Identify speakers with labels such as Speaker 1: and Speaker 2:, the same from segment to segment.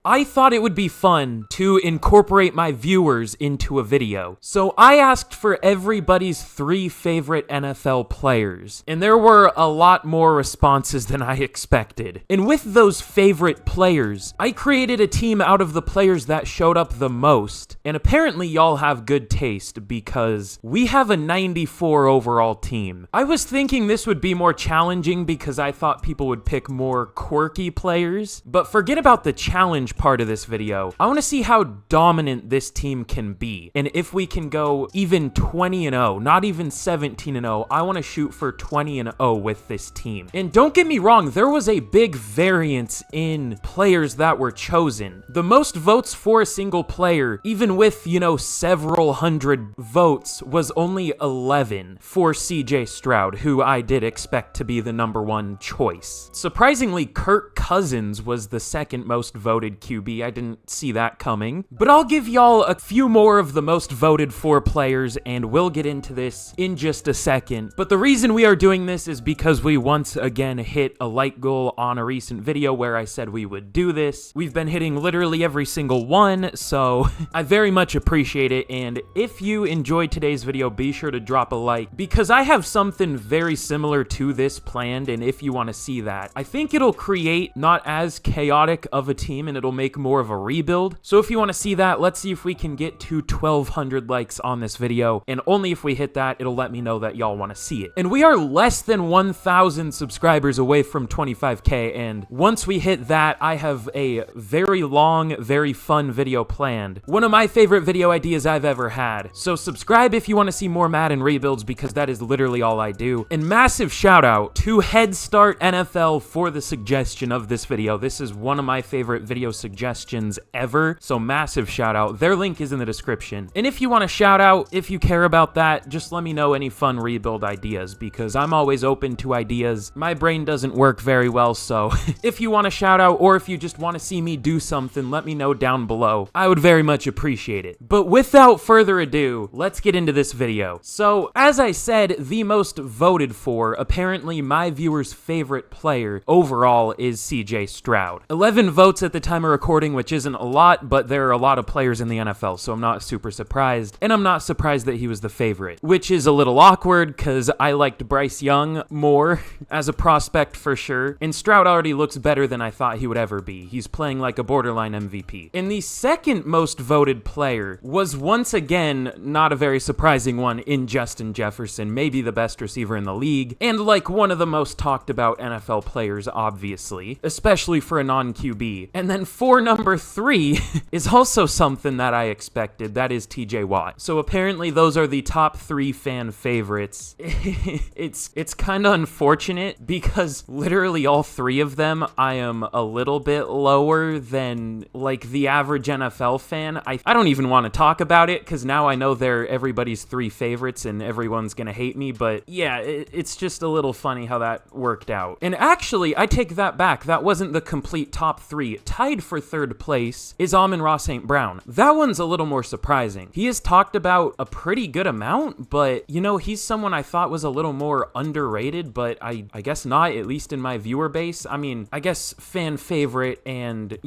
Speaker 1: I thought it would be fun to incorporate my viewers into a video. So I asked for everybody's 3 favorite NFL players, and there were a lot more responses than I expected. And with those favorite players, I created a team out of the players that showed up the most. And apparently y'all have good taste because we have a 94 overall team. I was thinking this would be more challenging because I thought people would pick more quirky players, but forget about the challenge part of this video. I want to see how dominant this team can be, and if we can go even 20-0, not even 17-0. I want to shoot for 20-0 with this team. And don't get me wrong, there was a big variance in players that were chosen. The most votes for a single player, even with, several hundred votes, was only 11 for CJ Stroud, who I did expect to be the #1 choice. Surprisingly, Kirk Cousins was the second most voted QB. I didn't see that coming. But I'll give y'all a few more of the most voted for players, and we'll get into this in just a second. But the reason we are doing this is because we once again hit a like goal on a recent video where I said we would do this. We've been hitting literally every single one, so I very much appreciate it. And if you enjoyed today's video, be sure to drop a like, because I have something very similar to this planned, and if you want to see that, I think it'll create not as chaotic of a team, and it'll make more of a rebuild. So if you want to see that, let's see if we can get to 1,200 likes on this video, and only if we hit that, it'll let me know that y'all want to see it. And we are less than 1,000 subscribers away from 25K, and once we hit that, I have a very long, very fun video planned. One of my favorite video ideas I've ever had. So subscribe if you want to see more Madden rebuilds, because that is literally all I do. And massive shout out to Head Start NFL for the suggestion of this video. This is one of my favorite video suggestions ever, so massive shout out. Their link is in the description. And if you want to shout out, if you care about that, just let me know any fun rebuild ideas, because I'm always open to ideas. My brain doesn't work very well, so if you want to shout out, or if you just want to see me do something, let me know down below. I would very much appreciate it. But without further ado, let's get into this video. So, as I said, the most voted for, apparently my viewer's favorite player overall is CJ Stroud. 11 votes at the time of recording, which isn't a lot, but there are a lot of players in the NFL, so I'm not super surprised. And I'm not surprised that he was the favorite, which is a little awkward because I liked Bryce Young more as a prospect for sure. And Stroud already looks better than I thought he would ever be. He's playing like a borderline MVP. And the second most voted player was once again not a very surprising one in Justin Jefferson, maybe the best receiver in the league, and like one of the most talked about NFL players, obviously, especially for a non-QB. And then for number 3 is also something that I expected, that is TJ Watt. So apparently those are the top 3 fan favorites. It's kind of unfortunate because literally all 3 of them I am a little bit lower than like the average NFL fan. I don't even want to talk about it because now I know they're everybody's 3 favorites and everyone's gonna hate me, but yeah, it's just a little funny how that worked out. And actually, I take that back. That wasn't the complete top 3. Tied for 3rd place is Amon-Ra St. Brown. That one's a little more surprising. He is talked about a pretty good amount, but he's someone I thought was a little more underrated, but I guess not, at least in my viewer base. I mean, I guess fan favorite and,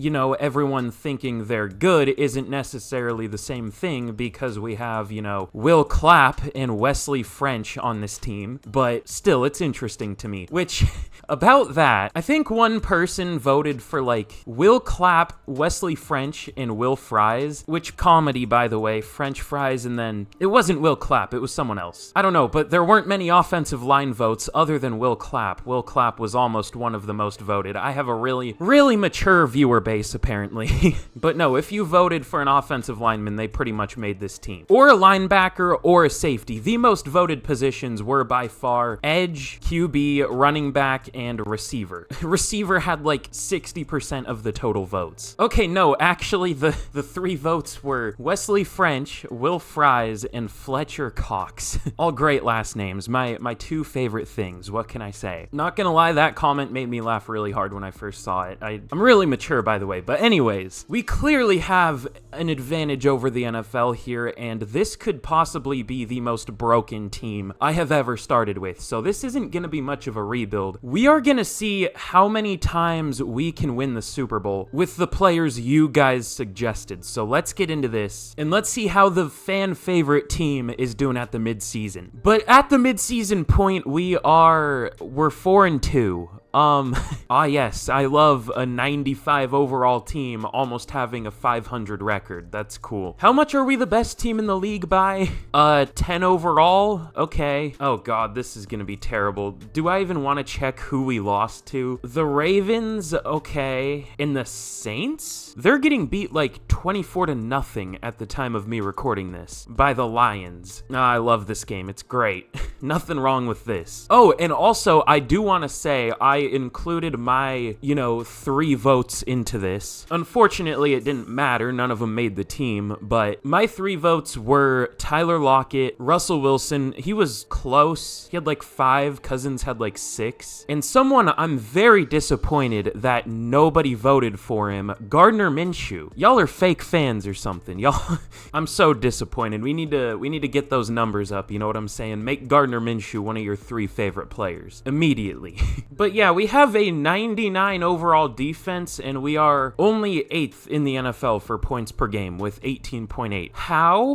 Speaker 1: everyone thinking they're good isn't necessarily the same thing, because we have, Will Clapp and Wesley French on this team, but still, it's interesting to me. Which, about that, I think one person voted for, like, Will Clapp, Wesley French, and Will Fries, which comedy, by the way, French fries, and then it wasn't Will Clapp, it was someone else. I don't know, but there weren't many offensive line votes other than Will Clapp. Will Clapp was almost one of the most voted. I have a really, really mature viewer base, apparently. But no, if you voted for an offensive lineman, they pretty much made this team. Or a linebacker, or a safety. The most voted positions were by far edge, QB, running back, and receiver. Receiver had like 60% of the total votes. Okay, no, actually, the 3 votes were Wesley French, Will Fries, and Fletcher Cox. All great last names. My 2 favorite things. What can I say? Not gonna lie, that comment made me laugh really hard when I first saw it. I'm really mature, by the way. But anyways, we clearly have an advantage over the NFL here, and this could possibly be the most broken team I have ever started with. So this isn't gonna be much of a rebuild. We are gonna see how many times we can win the Super Bowl, with the players you guys suggested. So let's get into this and let's see how the fan favorite team is doing at the midseason. But at the midseason point, we're 4-2. Yes, I love a 95 overall team almost having a 500 record. That's cool. How much are we the best team in the league by? 10 overall? Okay. Oh god, this is gonna be terrible. Do I even want to check who we lost to? The Ravens? Okay. And the Saints? They're getting beat like 24-0 at the time of me recording this by the Lions. I love this game. It's great. Nothing wrong with this. Oh, and also I do want to say I included my, 3 votes into this. Unfortunately, it didn't matter. None of them made the team, but my 3 votes were Tyler Lockett, Russell Wilson. He was close. He had like 5. Cousins had like 6. And someone I'm very disappointed that nobody voted for him, Gardner Minshew. Y'all are fake fans or something. Y'all, I'm so disappointed. We need to get those numbers up. You know what I'm saying? Make Gardner Minshew one of your 3 favorite players immediately. But yeah, we have a 99 overall defense, and we are only 8th in the NFL for points per game with 18.8. How?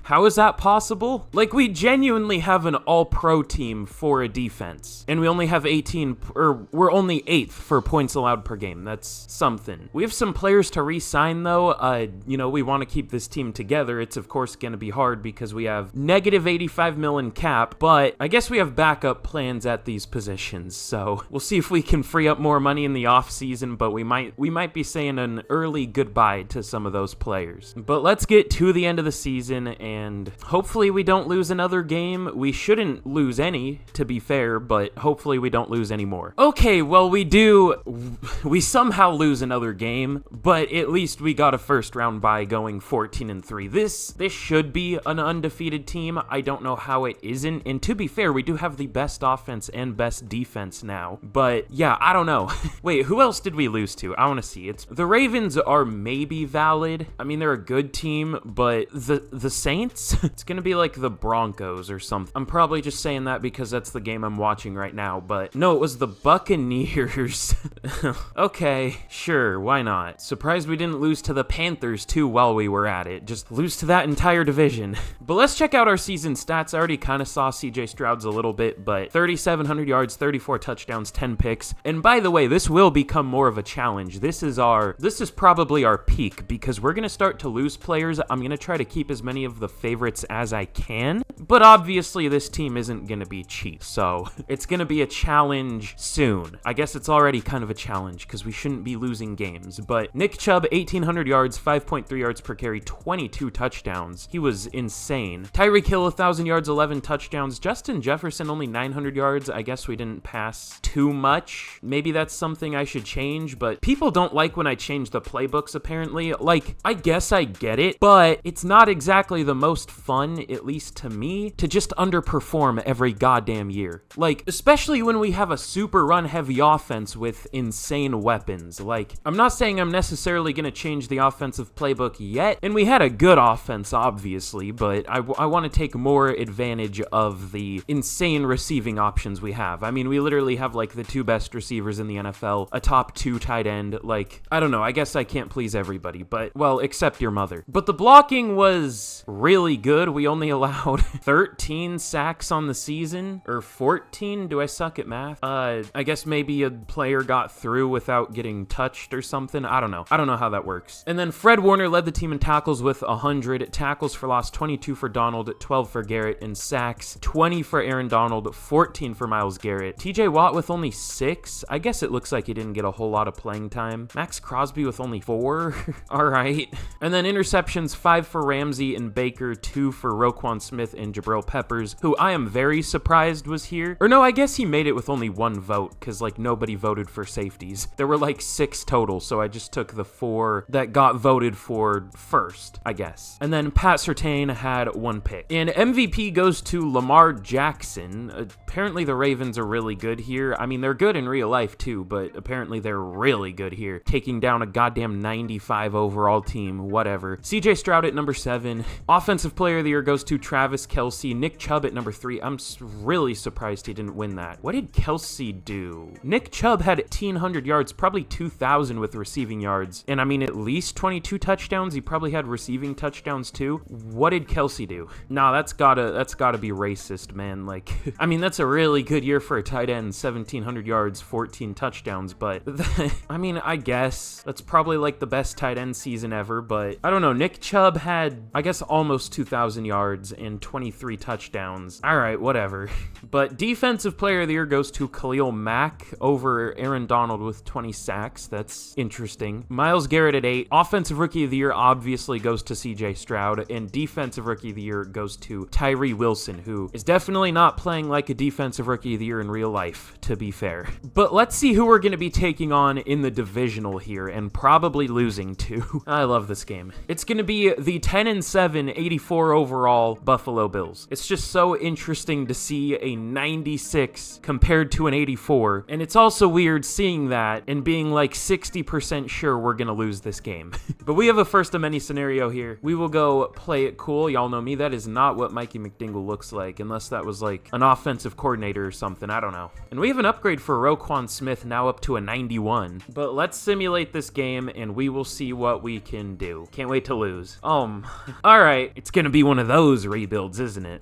Speaker 1: How is that possible? Like, we genuinely have an all-pro team for a defense, and we only have we're only 8th for points allowed per game. That's something. We have some players to re-sign, though. We want to keep this team together. It's, of course, going to be hard because we have negative 85 million cap, but I guess we have backup plans at these positions, so we'll see if we can free up more money in the offseason, but we might be saying an early goodbye to some of those players. But let's get to the end of the season, and hopefully we don't lose another game. We shouldn't lose any, to be fair, but hopefully we don't lose any more. Okay, well, we somehow lose another game, but at least we got a first round bye going 14-3. This should be an undefeated team. I don't know how it isn't, and to be fair, we do have the best offense and best defense now, but yeah, I don't know. Wait, who else did we lose to? I want to see. The Ravens are maybe valid. I mean, they're a good team, but the Saints? It's gonna be like the Broncos or something. I'm probably just saying that because that's the game I'm watching right now, but no, it was the Buccaneers. Okay, sure, why not? Surprised we didn't lose to the Panthers too while we were at it. Just lose to that entire division. But let's check out our season stats. I already kind of saw CJ Stroud's a little bit, but 3,700 yards, 34 touchdowns, 10 picks. And by the way, this will become more of a challenge. This is probably our peak because we're going to start to lose players. I'm going to try to keep as many of the favorites as I can, but obviously this team isn't going to be cheap, so it's going to be a challenge soon. I guess it's already kind of a challenge because we shouldn't be losing games, but Nick Chubb, 1,800 yards, 5.3 yards per carry, 22 touchdowns. He was insane. Tyreek Hill, 1,000 yards, 11 touchdowns. Justin Jefferson, only 900 yards. I guess we didn't pass too much. Maybe that's something I should change, but people don't like when I change the playbooks, apparently. Like, I guess I get it, but it's not exactly the most fun, at least to me, to just underperform every goddamn year. Like, especially when we have a super run-heavy offense with insane weapons. Like, I'm not saying I'm necessarily going to change the offensive playbook yet, and we had a good offense, obviously, but I want to take more advantage of the insane receiving options we have. I mean, we literally have, like, the 2 best receivers in the NFL, a top 2 tight end. Like, I don't know, I guess I can't please everybody, but, well, except your mother. But the blocking was really good. We only allowed 13 sacks on the season, or 14? Do I suck at math? I guess maybe a player got through without getting touched or something. I don't know how that works. And then Fred Warner led the team in tackles with 100, tackles for loss 22 for Donald, 12 for Garrett, and sacks 20 for Aaron Donald, 14 for Myles Garrett. TJ Watt with only 6. I guess it looks like he didn't get a whole lot of playing time. Max Crosby with only 4. All right. And then interceptions, 5 for Ramsey and Baker, 2 for Roquan Smith and Jabril Peppers, who I am very surprised was here. Or no, I guess he made it with only 1 vote because, like, nobody voted for safeties. There were like 6 total, so I just took the 4 that got voted for first, I guess. And then Pat Surtain had 1 pick. And MVP goes to Lamar Jackson. Apparently the Ravens are really good here. I mean, mean, they're good in real life too, but apparently they're really good here, taking down a goddamn 95 overall team, whatever. CJ Stroud at number 7. Offensive Player of the Year goes to Travis Kelce. Nick Chubb at number 3. I'm really surprised he didn't win that. What did Kelce do? Nick Chubb had 1,800 yards, probably 2,000 with receiving yards, and I mean, at least 22 touchdowns. He probably had receiving touchdowns too. What did Kelce do? Nah, that's gotta be racist, man. Like, I mean, that's a really good year for a tight end, 1,700 yards, 14 touchdowns, but I mean, I guess that's probably like the best tight end season ever, but I don't know. Nick Chubb had, I guess, almost 2,000 yards and 23 touchdowns. All right, whatever. But Defensive Player of the Year goes to Khalil Mack over Aaron Donald with 20 sacks. That's interesting. Myles Garrett at 8. Offensive Rookie of the Year obviously goes to CJ Stroud, and Defensive Rookie of the Year goes to Tyree Wilson, who is definitely not playing like a Defensive Rookie of the Year in real life, to be fair. But let's see who we're going to be taking on in the divisional here, and probably losing to. I love this game. It's going to be the 10-7, 84 overall Buffalo Bills. It's just so interesting to see a 96 compared to an 84, and it's also weird seeing that and being like 60% sure we're going to lose this game. But we have a first of many scenario here. We will go play it cool. Y'all know me. That is not what Mikey McDingle looks like, unless that was like an offensive coordinator or something. I don't know. And we have an upgrade for Roquan Smith, now up to a 91. But let's simulate this game and we will see what we can do. Can't wait to lose. All right. It's gonna be one of those rebuilds, isn't it?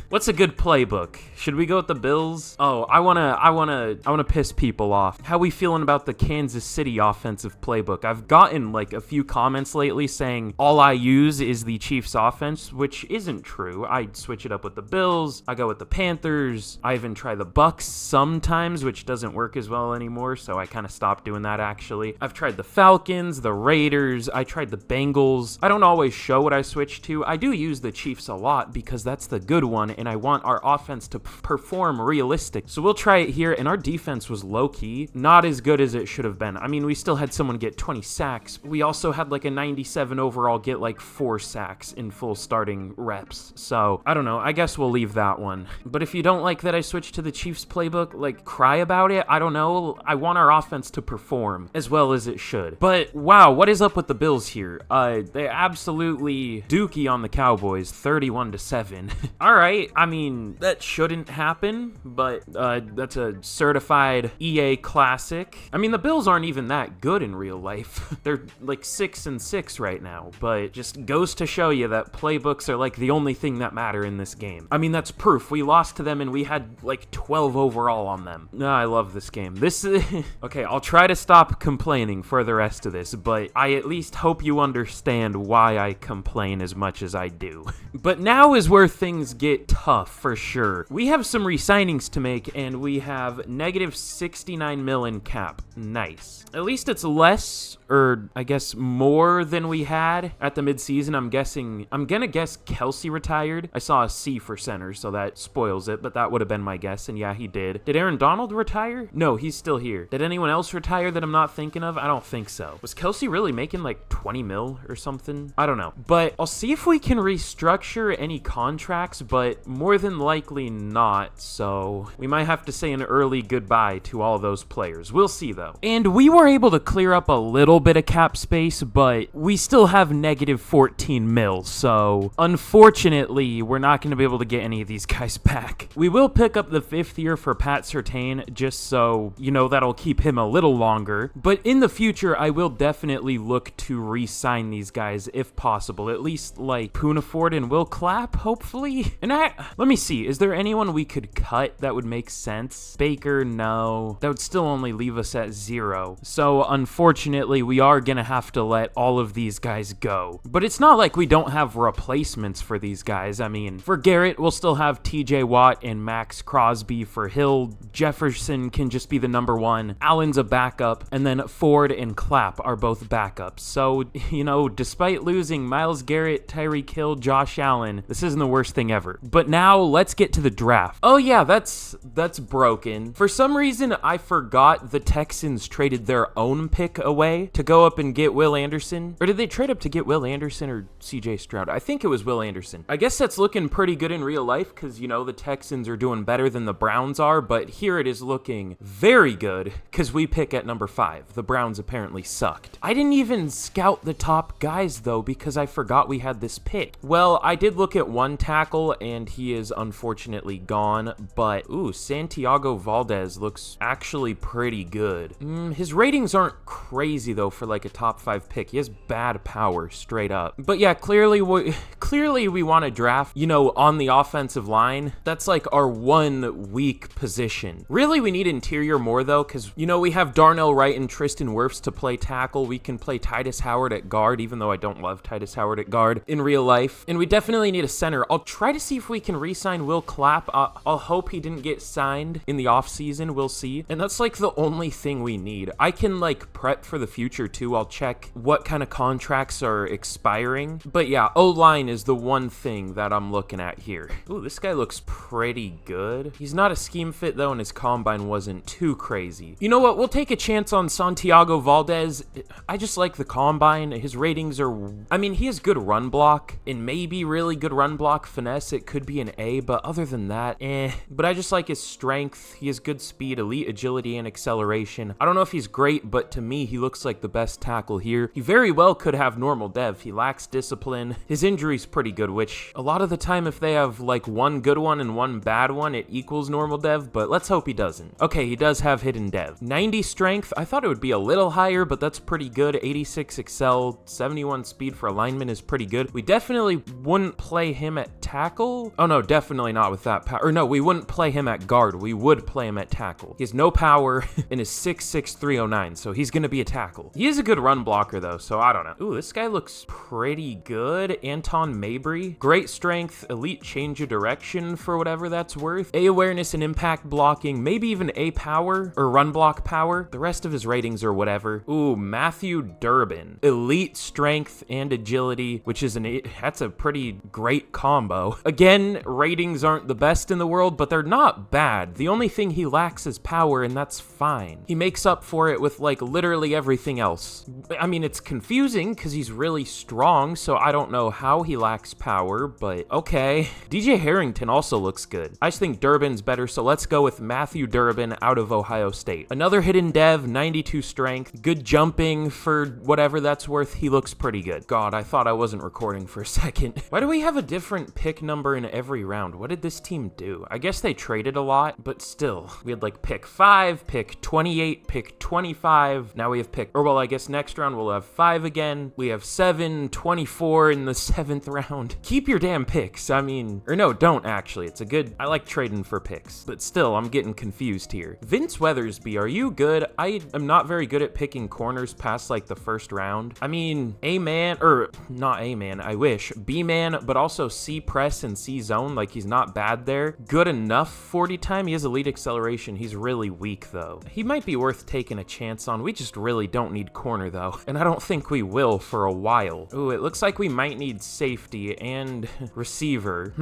Speaker 1: What's a good playbook? Should we go with the Bills? Oh, I wanna piss people off. How we feeling about the Kansas City offensive playbook? I've gotten like a few comments lately saying all I use is the Chiefs offense, which isn't true. I switch it up with the Bills. I go with the Panthers. I even try the Bucks sometimes, which doesn't work as well anymore, so I kind of stopped doing that actually. I've tried the Falcons, the Raiders. I tried the Bengals. I don't always show what I switch to. I do use the Chiefs a lot because that's the good one, and I want our offense to perform realistic. So we'll try it here, and our defense was low-key, not as good as it should have been. I mean, we still had someone get 20 sacks. We also had like a 97 overall get like 4 sacks in full starting reps. So I don't know. I guess we'll leave that one. But if you don't like that I switched to the Chiefs playbook, like cry about it. I don't know. I want our offense to perform as well as it should. But wow, what is up with the Bills here? They absolutely dookie on the Cowboys, 31-7. All right. I mean, that shouldn't happen, but that's a certified EA classic. I mean, the Bills aren't even that good in real life. They're like 6-6 right now, but just goes to show you that playbooks are like the only thing that matter in this game. I mean, that's proof. We lost to them and we had like 12 overall on them. I love this game. This is okay, I'll try to stop complaining for the rest of this, but I at least hope you understand why I complain as much as I do. But now is where things get tough for sure. We have some re-signings to make and we have negative 69 mil in cap. Nice. At least it's less, or I guess more than we had at the midseason. I'm gonna guess Kelce retired. I saw a C for center, so that spoils it, but that would have been my guess, and yeah, he did. Did Aaron Donald retire? No, he's still here. Did anyone else retire that I'm not thinking of? I don't think so. Was Kelce really making like 20 mil or something? I don't know. But I'll see if we can restructure any contracts, but more than likely not, so we might have to say an early goodbye to all those players. We'll see though. And we were able to clear up a little bit of cap space, but we still have negative 14 mil, so unfortunately we're not going to be able to get any of these guys back. We will pick up the 5th year for Pat Surtain, just so you know that'll keep him a little longer, but in the future I will definitely look to re-sign these guys if possible, at least like Poona Ford and Will Clapp, hopefully. And let me see, is there anyone we could cut that would make sense? Baker, no. That would still only leave us at 0. So unfortunately, we are gonna have to let all of these guys go. But it's not like we don't have replacements for these guys. I mean, for Garrett, we'll still have TJ Watt and Max Crosby. For Hill, Jefferson can just be the number 1. Allen's a backup, and then Ford and Clapp are both backups. So, you know, despite losing Myles Garrett, Tyreek Hill, Josh Allen, this isn't the worst thing ever. But now let's get to the draft. Oh yeah, that's broken. For some reason, I forgot the Texans traded their own pick away to go up and get Will Anderson? Or did they trade up to get Will Anderson or CJ Stroud? I think it was Will Anderson. I guess that's looking pretty good in real life because, you know, the Texans are doing better than the Browns are, but here it is looking very good because we pick at number 5. The Browns apparently sucked. I didn't even scout the top guys, though, because I forgot we had this pick. Well, I did look at one tackle, and he is unfortunately gone, but, ooh, Santiago Valdez looks actually pretty good. His ratings aren't crazy, though, for like a top 5 pick. He has bad power, straight up. But yeah, clearly we want to draft, you know, on the offensive line. That's like our one weak position. Really, we need interior more, though, because, you know, we have Darnell Wright and Tristan Wirfs to play tackle. We can play Titus Howard at guard, even though I don't love Titus Howard at guard in real life. And we definitely need a center. I'll try to see if we can re-sign Will Clapp. I'll hope he didn't get signed in the offseason. We'll see. And that's like the only thing we need. I can like prep for the future too. I'll check what kind of contracts are expiring. But yeah, O-line is the one thing that I'm looking at here. Ooh, this guy looks pretty good. He's not a scheme fit though, and his combine wasn't too crazy. You know what? We'll take a chance on Santiago Valdez. I just like the combine. His ratings are, I mean, he has good run block and maybe really good run block finesse. It could be an A, but other than that, But I just like his strength. He has good speed, elite agility, and acceleration. I don't know if he's great, but to me, he looks like the best tackle here. He very well could have normal dev. He lacks discipline. His injury's pretty good, which a lot of the time, if they have like one good one and one bad one, it equals normal dev, but let's hope he doesn't. Okay, he does have hidden dev. 90 strength. I thought it would be a little higher, but that's pretty good. 86 excel, 71 speed for alignment is pretty good. We definitely wouldn't play him at tackle. Oh no, definitely not with that power. Or no, we wouldn't play him at guard. We would play him at tackle. He has no power and is 6'6", 309, so he's gonna be a tackle. He is a good run blocker though, so I don't know. Ooh, this guy looks pretty good. Anton Mabry. Great strength, elite change of direction for whatever that's worth. A awareness and impact blocking, maybe even A power or run block power. The rest of his ratings are whatever. Ooh, Matthew Durbin. Elite strength and agility, which is that's a pretty great combo. Again, ratings aren't the best in the world, but they're not bad. The only thing he lacks is power, and that's fine. He makes up for it with like literally everything else. I mean, it's confusing because he's really strong, so I don't know how he lacks power, but okay. DJ Harrington also looks good. I just think Durbin's better, so let's go with Matthew Durbin out of Ohio State. Another hidden dev, 92 strength, good jumping for whatever that's worth. He looks pretty good. God, I thought I wasn't recording for a second. Why do we have a different pick number in every round? What did this team do? I guess they traded a lot, but still. We had like pick 5, pick 28, pick 25. Now we have pick, or well, I guess next round we'll have 5 again. We have 7, 24 in the 7th round. Keep your damn picks. I mean, or no, don't actually. It's a good, I like trading for picks, but still, I'm getting confused here. Vince Weathersby, are you good? I am not very good at picking corners past like the first round. I mean, A-man, or not A-man, I wish. B-man, but also C-press and C-zone, like he's not bad there. Good enough 40 time. He has elite acceleration. He's really weak though. He might be worth taking a chance on. We just really don't need corner though, and I don't think we will for a while. Ooh, it looks like we might need safety and receiver.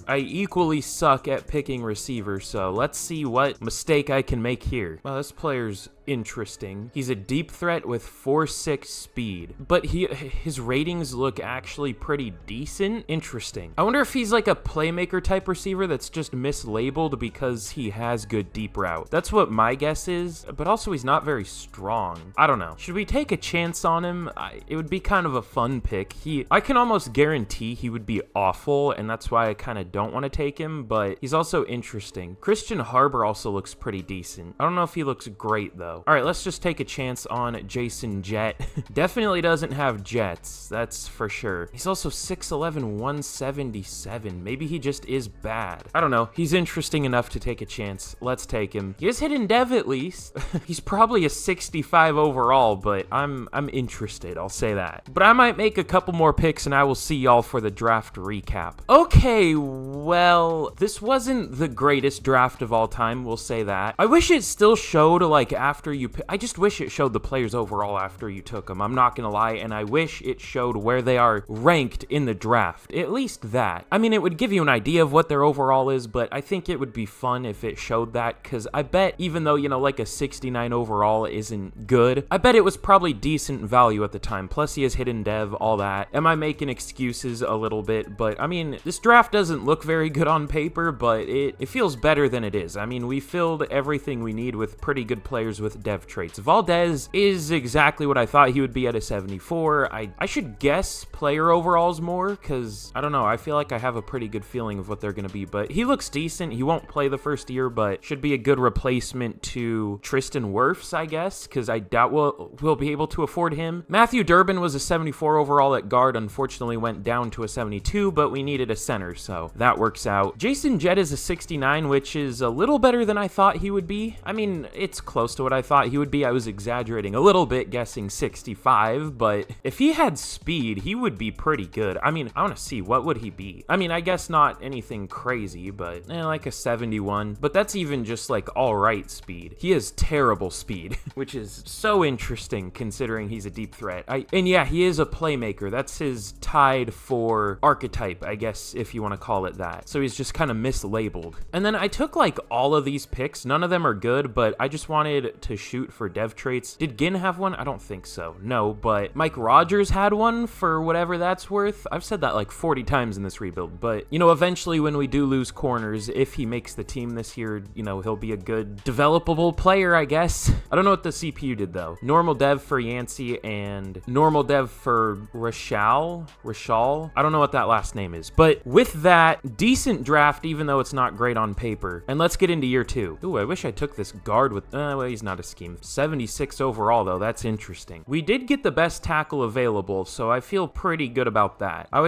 Speaker 1: I equally suck at picking receiver, so let's see what mistake I can make here. Well, this player's interesting. He's a deep threat with 4.6 speed, but his ratings look actually pretty decent. Interesting. I wonder if he's like a playmaker type receiver that's just mislabeled because he has good deep route. That's what my guess is, but also he's not very strong. I don't know. Should we take a chance on him? It would be kind of a fun pick. I can almost guarantee he would be awful, and that's why I kind of don't want to take him, but he's also interesting. Christian Harbor also looks pretty decent. I don't know if he looks great though. All right, let's just take a chance on Jason Jett. Definitely doesn't have jets, that's for sure. He's also 6'11", 177. Maybe he just is bad. I don't know. He's interesting enough to take a chance. Let's take him. He is hidden dev at least. He's probably a 65 overall, but I'm interested, I'll say that. But I might make a couple more picks and I will see y'all all for the draft recap. Okay, well, this wasn't the greatest draft of all time, we'll say that. I wish it still showed, like, after you I just wish it showed the players overall after you took them. I'm not gonna lie, and I wish it showed where they are ranked in the draft. At least that. I mean, it would give you an idea of what their overall is, but I think it would be fun if it showed that, because I bet, even though, you know, like a 69 overall isn't good, I bet it was probably decent value at the time. Plus, he has hidden dev, all that. Am I making excuses a little bit? But, I mean, this draft doesn't look very good on paper, but it feels better than it is. I mean, we filled everything we need with pretty good players with dev traits. Valdez is exactly what I thought he would be at a 74. I should guess player overalls more, because, I don't know, I feel like I have a pretty good feeling of what they're going to be, but he looks decent. He won't play the first year, but should be a good replacement to Tristan Wirfs, I guess, because I doubt we'll be able to afford him. Matthew Durbin was a 74 overall at guard, unfortunately went down to a 72, but we needed a center, so that works out. Jason Jett is a 69, which is a little better than I thought he would be. I mean, it's close to what I thought he would be. I was exaggerating a little bit, guessing 65, but if he had speed, he would be pretty good. I mean, I want to see, what would he be? I mean, I guess not anything crazy, but like a 71, but that's even just like all right speed. He has terrible speed, which is so interesting considering he's a deep threat. And yeah, he is a playmaker. That's his tied for archetype, I guess, if you want to call it that. So he's just kind of mislabeled. And then I took like all of these picks. None of them are good, but I just wanted to shoot for dev traits. Did Ginn have one? I don't think so. No, but Mike Rogers had one for whatever that's worth. I've said that like 40 times in this rebuild, but you know, eventually when we do lose corners, if he makes the team this year, you know, he'll be a good developable player, I guess. I don't know what the CPU did though. Normal dev for Yancey and normal dev for Rashal. I don't know what that last name is, but with that, decent draft, even though it's not great on paper. And let's get into year two. Ooh, I wish I took this guard with, well, he's not a scheme. 76 overall though, that's interesting. We did get the best tackle available, so I feel pretty good about that. I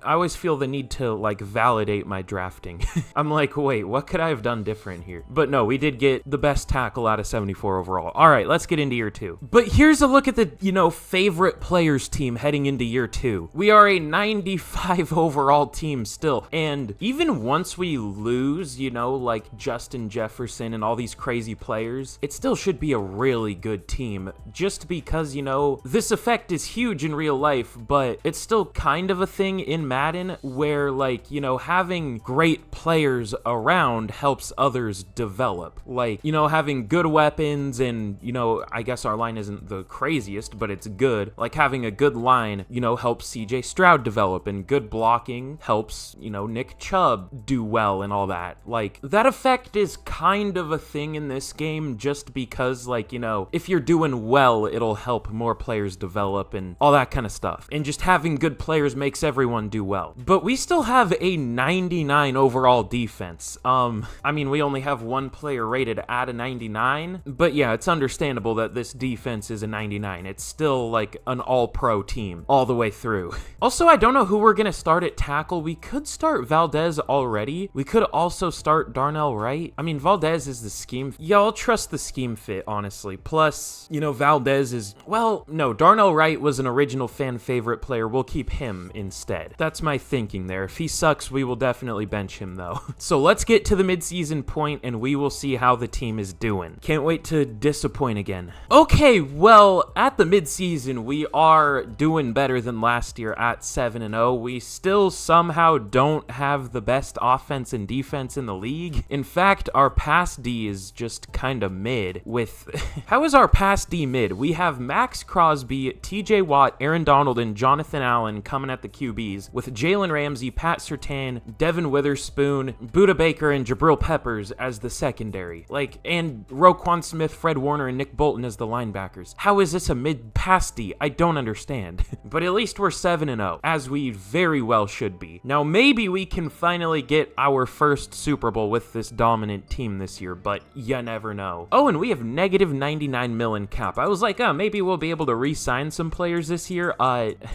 Speaker 1: always feel the need to like validate my drafting. I'm like, wait, what could I have done different here? But no, we did get the best tackle out of 74 overall. All right, let's get into year two. But here's a look at the, you know, favorite players team heading into year two. We are a 95 overall team still. And even once we lose, you know, like Justin Jefferson and all these crazy players, it still should be a really good team just because, you know, this effect is huge in real life, but it's still kind of a thing in Madden where, like, you know, having great players around helps others develop. Like, you know, having good weapons and, you know, I guess our line isn't the craziest, but it's good. Like having a good line, you know, helps CJ Stroud develop, and good blocking helps, you know, Nick Chubb do well and all that. Like, that effect is kind of a thing in this game just because, like, you know, if you're doing well, it'll help more players develop and all that kind of stuff. And just having good players makes everyone do well. But we still have a 99 overall defense. I mean, we only have one player rated at a 99, but yeah, it's understandable that this defense is a 99. It's still like an all-pro team all the way through. Also, I don't know who we're gonna start at tackle. We could start Valdez already. We could also start Darnell Wright. I mean, Valdez is the scheme. Yeah, I'll trust the scheme fit, honestly. Plus, you know, Valdez is, well, no, Darnell Wright was an original fan favorite player. We'll keep him instead. That's my thinking there. If he sucks, we will definitely bench him though. So let's get to the midseason point and we will see how the team is doing. Can't wait to disappoint again. Okay, well, at the midseason, we are doing better than last year at 7-0. We still somehow don't have the best offense and defense in the league. In fact, our pass D is just kind of mid with... How is our pass D mid? We have Max Crosby, TJ Watt, Aaron Donald, and Jonathan Allen coming at the QBs, with Jalen Ramsey, Pat Surtain, Devin Witherspoon, Budda Baker, and Jabril Peppers as the secondary. Like, and Roquan Smith, Fred Warner, and Nick Bolton as the linebackers. How is this a mid pass D? I don't understand. But at least we're 7-0, as we very well should be. Now, maybe we can finally get our first Super Bowl with this dominant team this year, but you never know. Oh, and we have negative 99 mil in cap. I was like, oh, maybe we'll be able to re-sign some players this year.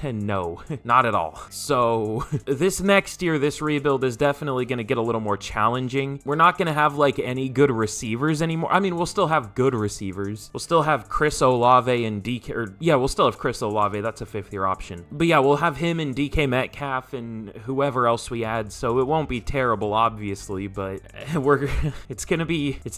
Speaker 1: No, not at all. So this next year, this rebuild is definitely going to get a little more challenging. We're not going to have like any good receivers anymore. I mean, we'll still have good receivers. We'll still have Chris Olave and DK, or yeah, we'll still have Chris Olave. That's a fifth-year option. But yeah, we'll have him and and DK Metcalf and whoever else we add, so it won't be terrible, obviously, but it's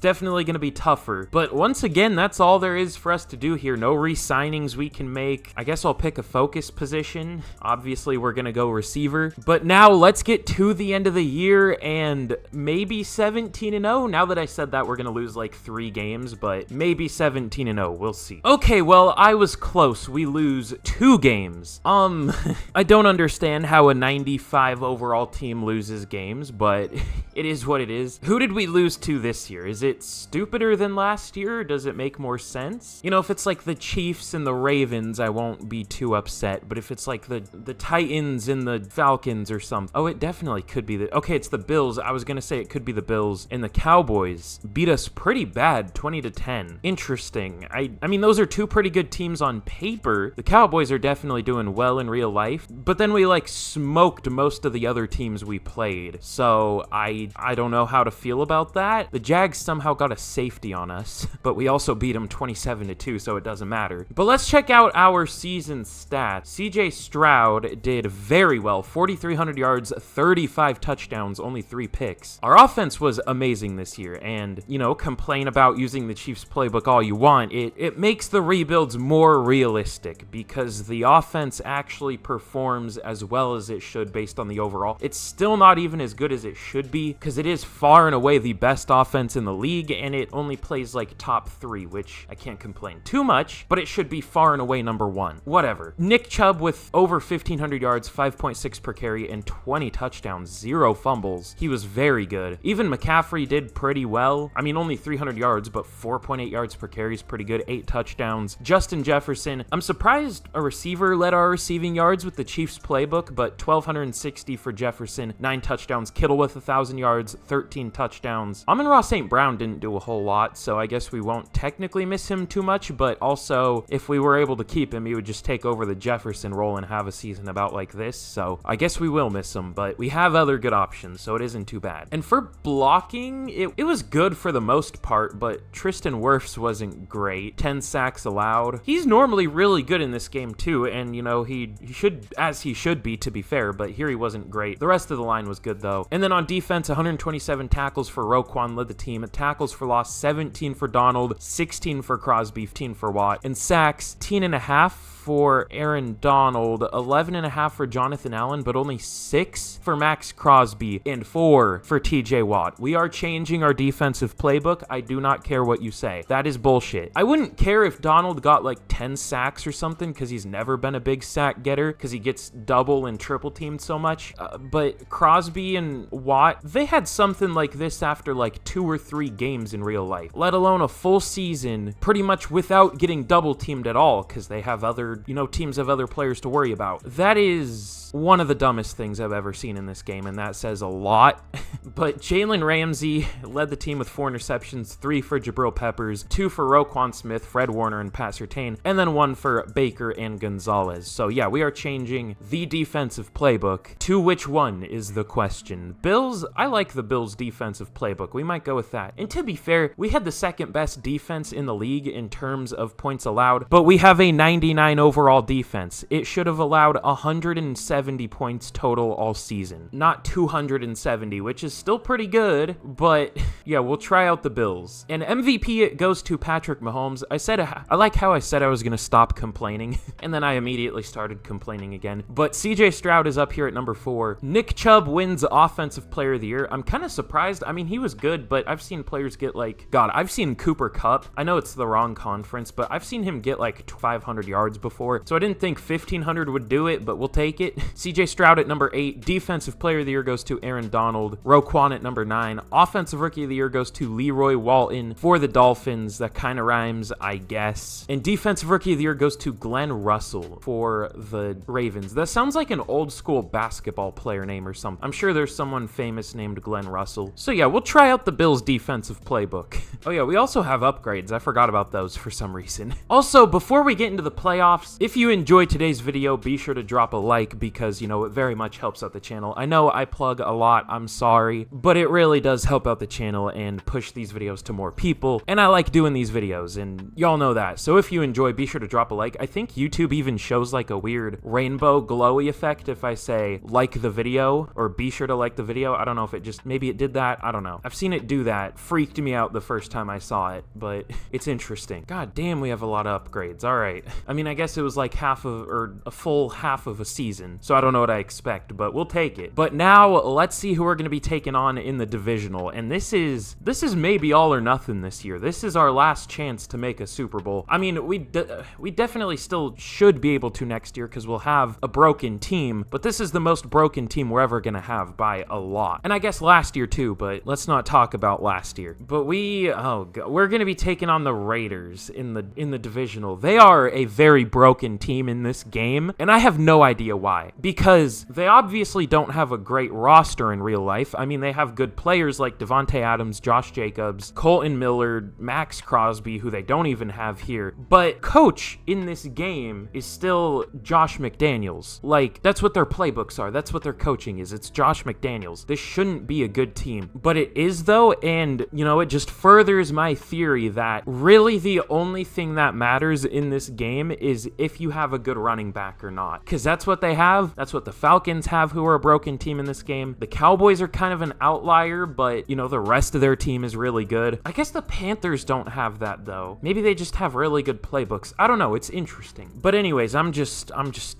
Speaker 1: definitely gonna be tougher. But once again, that's all there is for us to do here. No re-signings we can make. I guess I'll pick a focus position. Obviously, we're gonna go receiver. But now let's get to the end of the year and maybe 17-0. Now that I said that, we're gonna lose like 3 games, but maybe 17-0. We'll see. Okay, well, I was close. We lose 2 games. I don't understand how a 95 overall team loses games, but it is what it is. Who did we lose to this year? Is it stupider than last year, or does it make more sense? You know, if it's like the Chiefs and the Ravens, I won't be too upset, but if it's like the Titans and the Falcons or something, oh, it definitely could be okay, it's the Bills. I was gonna say it could be the Bills, and the Cowboys beat us pretty bad, 20-10. Interesting. I mean, those are 2 pretty good teams on paper. The Cowboys are definitely doing well in real life, but then we like smoked most of the other teams we played, so I don't know how to feel about that. The Jags somehow got a safety on us, but we also beat them 27-2, so it doesn't matter. But let's check out our season stats. CJ Stroud did very well. 4,300 yards, 35 touchdowns, only 3 picks. Our offense was amazing this year, and, you know, complain about using the Chiefs playbook all you want. It makes the rebuilds more realistic because the offense actually performs as well as it should based on the overall. It's still not even as good as it should be because it is far and away the best offense in the league, and it only plays like top 3, which I can't complain too much, but it should be far and away number 1. Whatever. Nick Chubb with over 1,500 yards, 5.6 per carry, and 20 touchdowns, 0 fumbles. He was very good. Even McCaffrey did pretty well. I mean, only 300 yards, but 4.8 yards per carry is pretty good. 8 touchdowns. Justin Jefferson, I'm surprised a receiver led our receiving yards with the Chiefs playbook, but 1,260 for Jefferson, 9 touchdowns. Kittle with 1,000 yards, 13 touchdowns. Amon-Ra St. Brown didn't do a whole lot, so I guess we won't technically miss him too much, but also if we were able to keep him, he would just take over the Jefferson role and have a season about like this, so I guess we will miss him, but we have other good options, so it isn't too bad. And for blocking, it was good for the most part, but Tristan Wirfs wasn't great. 10 sacks allowed. He's normally really good in this game too, and you know, he should be, to be fair, but here he wasn't great. The rest of the line was good though. And then on defense, 127 tackles for Roquan led the team. Tackles for loss, 17 for Donald, 16 for Crosby, 15 for Watt. And sacks, 10.5 for Aaron Donald, 11.5 for Jonathan Allen, but only 6 for Max Crosby, and 4 for TJ Watt. We are changing our defensive playbook. I do not care what you say. That is bullshit. I wouldn't care if Donald got like 10 sacks or something, because he's never been a big sack getter, because he gets double and triple teamed so much. But Crosby and Watt, they had something like this after like 2 or 3 games in real life, let alone a full season, pretty much without getting double teamed at all, because they have other, you know, teams have other players to worry about. That is one of the dumbest things I've ever seen in this game, and that says a lot. But Jalen Ramsey led the team with 4 interceptions, 3 for Jabril Peppers, 2 for Roquan Smith, Fred Warner, and Pat Surtain, and then 1 for Baker and Gonzalez. So yeah, we are changing the defensive playbook. To which one is the question? Bills, I like the Bills defensive playbook. We might go with that. And to be fair, we had the 2nd best defense in the league in terms of points allowed, but we have a 99 overall defense. It should have allowed 170 points total all season, not 270, which is still pretty good, but yeah, we'll try out the Bills. And MVP, it goes to Patrick Mahomes. I like how I said I was going to stop complaining, and then I immediately started complaining again. But CJ Stroud is up here at number 4. Nick Chubb wins Offensive Player of the Year. I'm kind of surprised. I mean, he was good, but I've seen players get like, God, I've seen Cooper Kupp. I know it's the wrong conference, but I've seen him get like 500 yards before, so I didn't think 1,500 would do it, but we'll take it. CJ Stroud at number 8. Defensive Player of the Year goes to Aaron Donald. Roquan at number 9. Offensive Rookie of the Year goes to Leroy Walton for the Dolphins. That kind of rhymes, I guess. And Defensive Rookie of the Year goes to Glenn Russell for the Ravens. That sounds like an old school basketball player name or something. I'm sure there's someone famous named Glenn Russell. So yeah, we'll try out the Bills defensive playbook. Oh yeah, we also have upgrades. I forgot about those for some reason. Also, before we get into the playoffs, playoffs. If you enjoyed today's video, be sure to drop a like because, you know, it very much helps out the channel. I know I plug a lot, I'm sorry, but it really does help out the channel and push these videos to more people, and I like doing these videos, and y'all know that. So if you enjoy, be sure to drop a like. I think YouTube even shows like a weird rainbow glowy effect if I say like the video or be sure to like the video. I don't know if it just, maybe it did that, I don't know. I've seen it do that. Freaked me out the first time I saw it, but it's interesting. God damn, we have a lot of upgrades. All right. I mean, I guess it was like a full half of a season, so I don't know what I expect, but we'll take it. But now let's see who we're going to be taking on in the divisional, and this is maybe all or nothing this year. This is our last chance to make a Super Bowl. I mean, we definitely still should be able to next year because we'll have a broken team, but this is the most broken team we're ever going to have by a lot. And I guess last year too, but let's not talk about last year. But we're going to be taking on the Raiders in the divisional. They are a very broken team in this game, and I have no idea why. Because they obviously don't have a great roster in real life. I mean, they have good players like Devontae Adams, Josh Jacobs, Colton Millard, Max Crosby, who they don't even have here. But coach in this game is still Josh McDaniels. Like, that's what their playbooks are. That's what their coaching is. It's Josh McDaniels. This shouldn't be a good team. But it is, though, and, you know, it just furthers my theory that really the only thing that matters in this game is if you have a good running back or not. Because that's what they have. That's what the Falcons have, who are a broken team in this game. The Cowboys are kind of an outlier, but, you know, the rest of their team is really good. I guess the Panthers don't have that, though. Maybe they just have really good playbooks. I don't know. It's interesting. But anyways, I'm just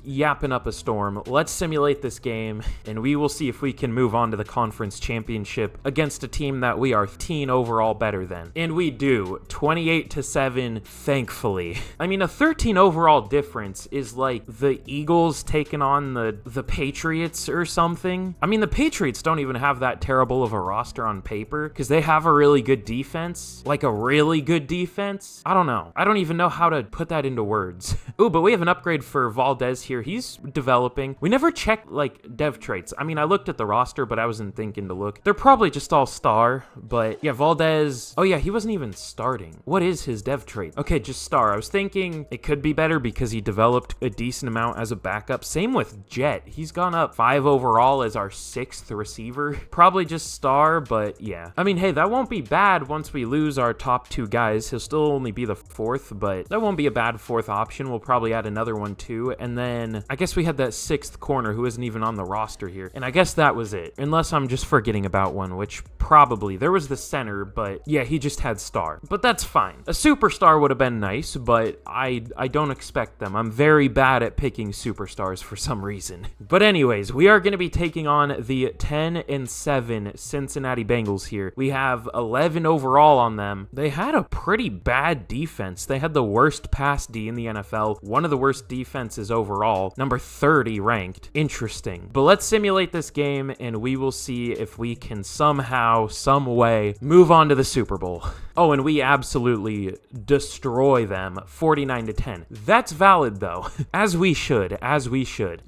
Speaker 1: yapping up a storm. Let's simulate this game, and we will see if we can move on to the conference championship against a team that we are 13 overall better than. And we do. 28-7, thankfully. I mean, a 13 overall difference is like the Eagles taking on the Patriots or something. I mean, the Patriots don't even have that terrible of a roster on paper because they have a really good defense. Like a really good defense. I don't know. I don't even know how to put that into words. Ooh, but we have an upgrade for Valdez here. He's developing. We never checked like dev traits. I mean, I looked at the roster, but I wasn't thinking to look. They're probably just all star, but yeah, Valdez. Oh yeah, he wasn't even starting. What is his dev trait? Okay, just star. I was thinking it could be better because he developed a decent amount as a backup. Same with Jet. He's gone up 5 overall as our 6th receiver. Probably just star, but yeah. I mean, hey, that won't be bad once we lose our top 2 guys. He'll still only be the 4th, but that won't be a bad 4th option. We'll probably add another one too. And then I guess we had that 6th corner who isn't even on the roster here. And I guess that was it. Unless I'm just forgetting about one, which probably. There was the center, but yeah, he just had star. But that's fine. A superstar would have been nice, but I don't expect them. I'm very bad at picking superstars for some reason. But anyways, we are going to be taking on the 10-7 Cincinnati Bengals here. We have 11 overall on them. They had a pretty bad defense. They had the worst pass D in the NFL, one of the worst defenses overall, number 30 ranked. Interesting. But let's simulate this game and we will see if we can somehow, some way, move on to the Super Bowl. Oh, and we absolutely destroy them 49-10. That's valid though, as we should.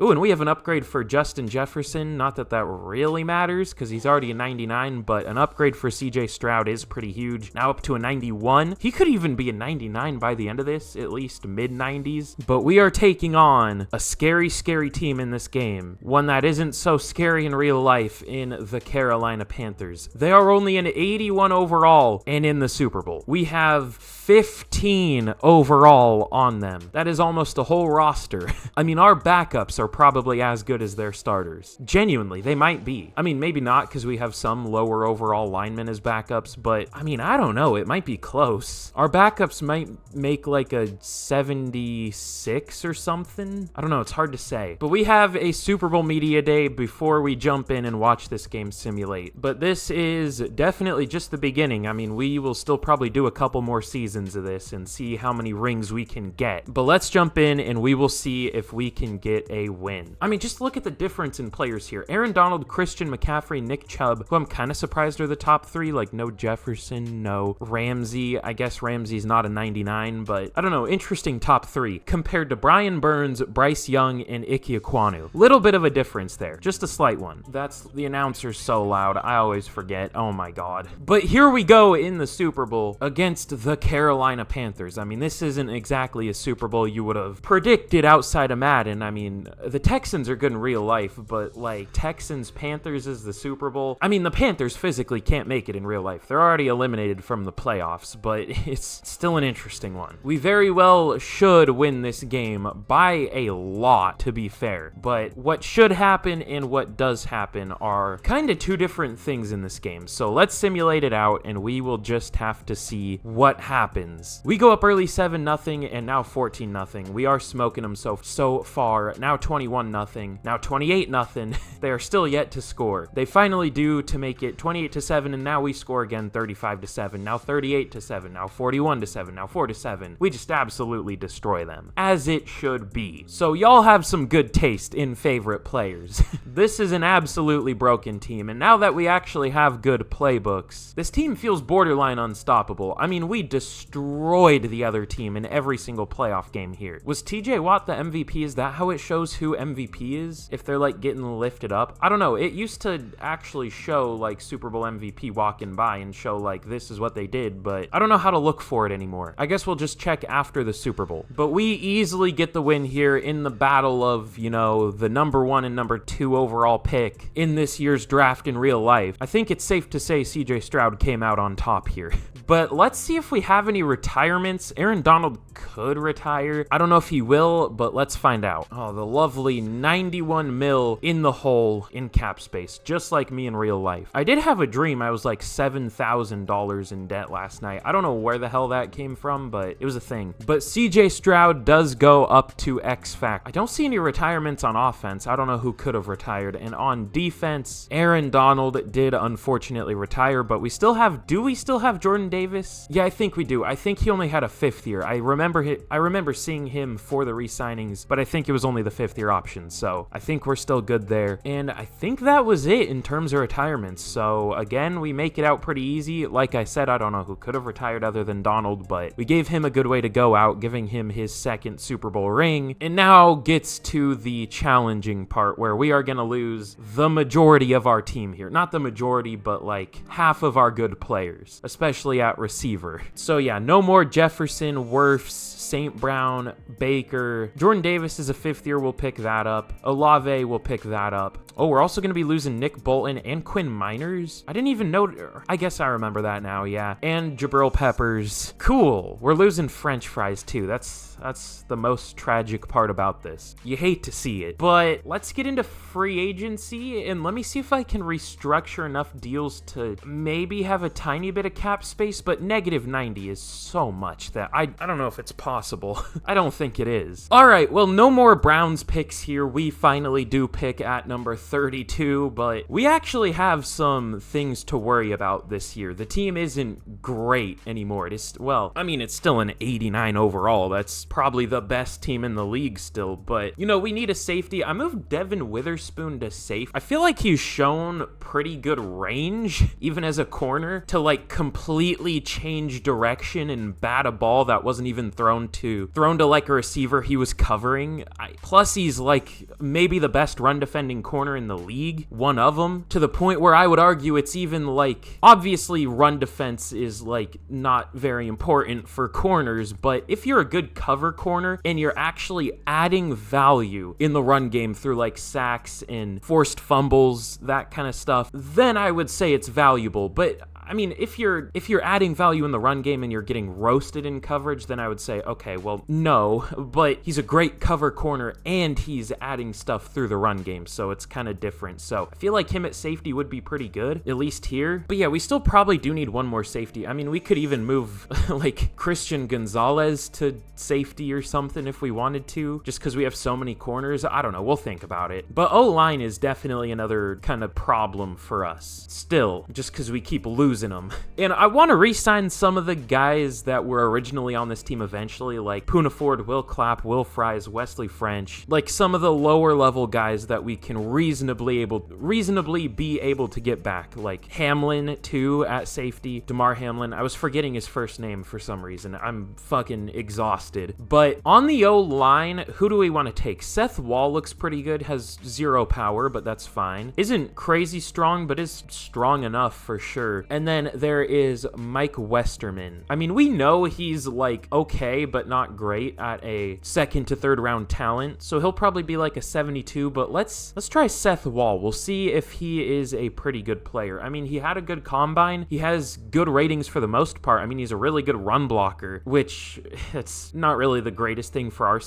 Speaker 1: Ooh, and we have an upgrade for Justin Jefferson. Not that that really matters because he's already a 99, but an upgrade for CJ Stroud is pretty huge. Now up to a 91. He could even be a 99 by the end of this, at least mid-90s. But we are taking on a scary, scary team in this game. One that isn't so scary in real life in the Carolina Panthers. They are only an 81 overall and in the Super Bowl. We have 15 overall on them. That is almost a whole roster. I mean, our backups are probably as good as their starters. Genuinely, they might be. I mean, maybe not because we have some lower overall linemen as backups, but I mean, I don't know. It might be close. Our backups might make like a 76 or something. I don't know. It's hard to say. But we have a Super Bowl media day before we jump in and watch this game simulate. But this is definitely just the beginning. I mean, we will still probably do a couple more seasons of this and see how many rings we can get. But let's jump in and we will see if we can get a win. I mean, just look at the difference in players here. Aaron Donald, Christian McCaffrey, Nick Chubb, who I'm kind of surprised are the top 3. Like, no Jefferson, no Ramsey. I guess Ramsey's not a 99, but I don't know. Interesting top 3 compared to Brian Burns, Bryce Young, and Ike Ekwonu. Little bit of a difference there. Just a slight one. That's the announcer's so loud. I always forget. Oh my God. But here we go in the Super Bowl against the Carolina Panthers. I mean, this isn't exactly a Super Bowl Bowl you would have predicted outside of Madden. I mean, the Texans are good in real life, but like Texans-Panthers is the Super Bowl. I mean, the Panthers physically can't make it in real life. They're already eliminated from the playoffs, but it's still an interesting one. We very well should win this game by a lot, to be fair, but what should happen and what does happen are kind of two different things in this game. So let's simulate it out and we will just have to see what happens. We go up early 7-0 and now 14-0. We are smoking them so far. Now 21-0. Now 28-0. They are still yet to score. They finally do to make it 28-7, and now we score again 35-7. Now 38-7. Now 41-7. Now 4-7. We just absolutely destroy them, as it should be. So y'all have some good taste in favorite players. This is an absolutely broken team, and now that we actually have good playbooks, this team feels borderline unstoppable. I mean, we destroyed the other team in every single playoff game here. Was TJ Watt the MVP? Is that how it shows who MVP is? If they're like getting lifted up? I don't know. It used to actually show like Super Bowl MVP walking by and show like this is what they did, but I don't know how to look for it anymore. I guess we'll just check after the Super Bowl. But we easily get the win here in the battle of, you know, the number 1 and number 2 overall pick in this year's draft in real life. I think it's safe to say CJ Stroud came out on top here. But let's see if we have any retirements. Aaron Donald could retire. I don't know if he will, but let's find out. Oh, the lovely 91 mil in the hole in cap space, just like me in real life. I did have a dream. I was like $7,000 in debt last night. I don't know where the hell that came from, but it was a thing. But CJ Stroud does go up to X Factor. I don't see any retirements on offense. I don't know who could have retired. And on defense, Aaron Donald did unfortunately retire, but we still have, do we still have Jordan Davis? Yeah, I think we do. I think he only had a 5th year. I remember seeing him for the re-signings, but I think it was only the 5th year option. So I think we're still good there. And I think that was it in terms of retirements. So again, we make it out pretty easy. Like I said, I don't know who could have retired other than Donald, but we gave him a good way to go out, giving him his 2nd Super Bowl ring. And now gets to the challenging part where we are going to lose the majority of our team here. Not the majority, but like half of our good players, especially at receiver. So yeah, no more Jefferson, Wirfs, St. Brown, Baker. Jordan Davis is a 5th year. We'll pick that up. Olave will pick that up. Oh, we're also going to be losing Nick Bolton and Quinn Miners. I didn't even know. I guess I remember that now, yeah. And Jabril Peppers. Cool. We're losing French fries too. That's the most tragic part about this. You hate to see it. But let's get into free agency and let me see if I can restructure enough deals to maybe have a tiny bit of cap space, but -90 is so much that I don't know if it's possible. I don't think it is. All right, well, no more Browns picks here. We finally do pick at number 32, but we actually have some things to worry about this year. The team isn't great anymore. It is, well, I mean, it's still an 89 overall. That's probably the best team in the league still, but you know, we need a safety. I moved Devin Witherspoon to safe. I feel like he's shown pretty good range, even as a corner, to like completely change direction and bat a ball that wasn't even thrown to like a receiver he was covering. Plus he's like maybe the best run defending corner in the league, one of them, to the point where I would argue it's even like, obviously run defense is like not very important for corners, but if you're a good cover corner and you're actually adding value in the run game through like sacks and forced fumbles, that kind of stuff, then I would say it's valuable. But I mean, if you're adding value in the run game and you're getting roasted in coverage, then I would say, okay, well, no, but he's a great cover corner and he's adding stuff through the run game, so it's kind of different. So I feel like him at safety would be pretty good, at least here. But yeah, we still probably do need one more safety. I mean, we could even move like Christian Gonzalez to safety or something if we wanted to, just because we have so many corners. I don't know, we'll think about it. But O-line is definitely another kind of problem for us still, just because we keep losing them. And I want to re-sign some of the guys that were originally on this team eventually, like Poona Ford, Will Clapp, Will Fries, Wesley French, like some of the lower level guys that we can reasonably be able to get back, like Hamlin too at safety, DeMar Hamlin. I was forgetting his first name for some reason. I'm fucking exhausted. But on the O-line, who do we want to take? Seth Wall looks pretty good, has 0 power, but that's fine. Isn't crazy strong, but is strong enough for sure. And then there is Mike Westerman. I mean, we know he's like okay, but not great at a second to third round talent, so he'll probably be like a 72, but let's try Seth Wall. We'll see if he is a pretty good player. I mean, he had a good combine. He has good ratings for the most part. I mean, he's a really good run blocker, which it's not really the greatest thing for our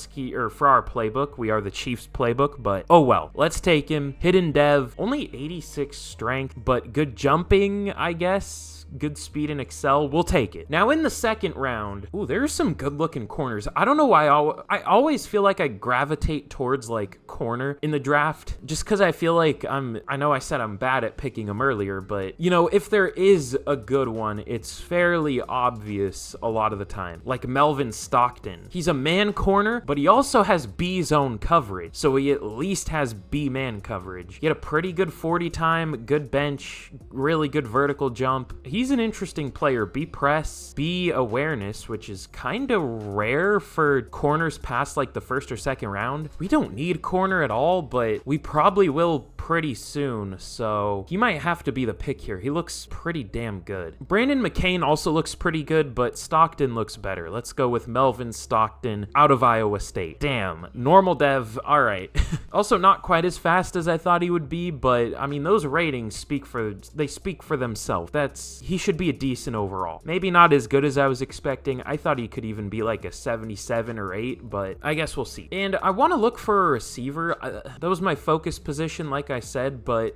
Speaker 1: for our playbook. We are the Chiefs playbook, but oh well. Let's take him. Hidden dev, only 86 strength, but good jumping, I guess. Good speed and excel. We'll take it. Now in the second round, ooh, there's some good looking corners. I don't know why I always feel like I gravitate towards like corner in the draft just because I feel like I know I said I'm bad at picking them earlier, but you know, if there is a good one, it's fairly obvious a lot of the time. Like Melvin Stockton. He's a man corner, but he also has B zone coverage. So he at least has B man coverage. He had a pretty good 40 time, good bench, really good vertical jump. He's an interesting player. B press, B awareness, which is kind of rare for corners past like the first or second round. We don't need corner at all, but we probably will pretty soon, so he might have to be the pick here. He looks pretty damn good. Brandon McCain also looks pretty good, but Stockton looks better. Let's go with Melvin Stockton out of Iowa State. Damn, normal dev, all right. Also not quite as fast as I thought he would be, but I mean, those ratings speak for themselves. He should be a decent overall. Maybe not as good as I was expecting. I thought he could even be like a 77 or 8, but I guess we'll see. And I want to look for a receiver. That was my focus position, like I said, but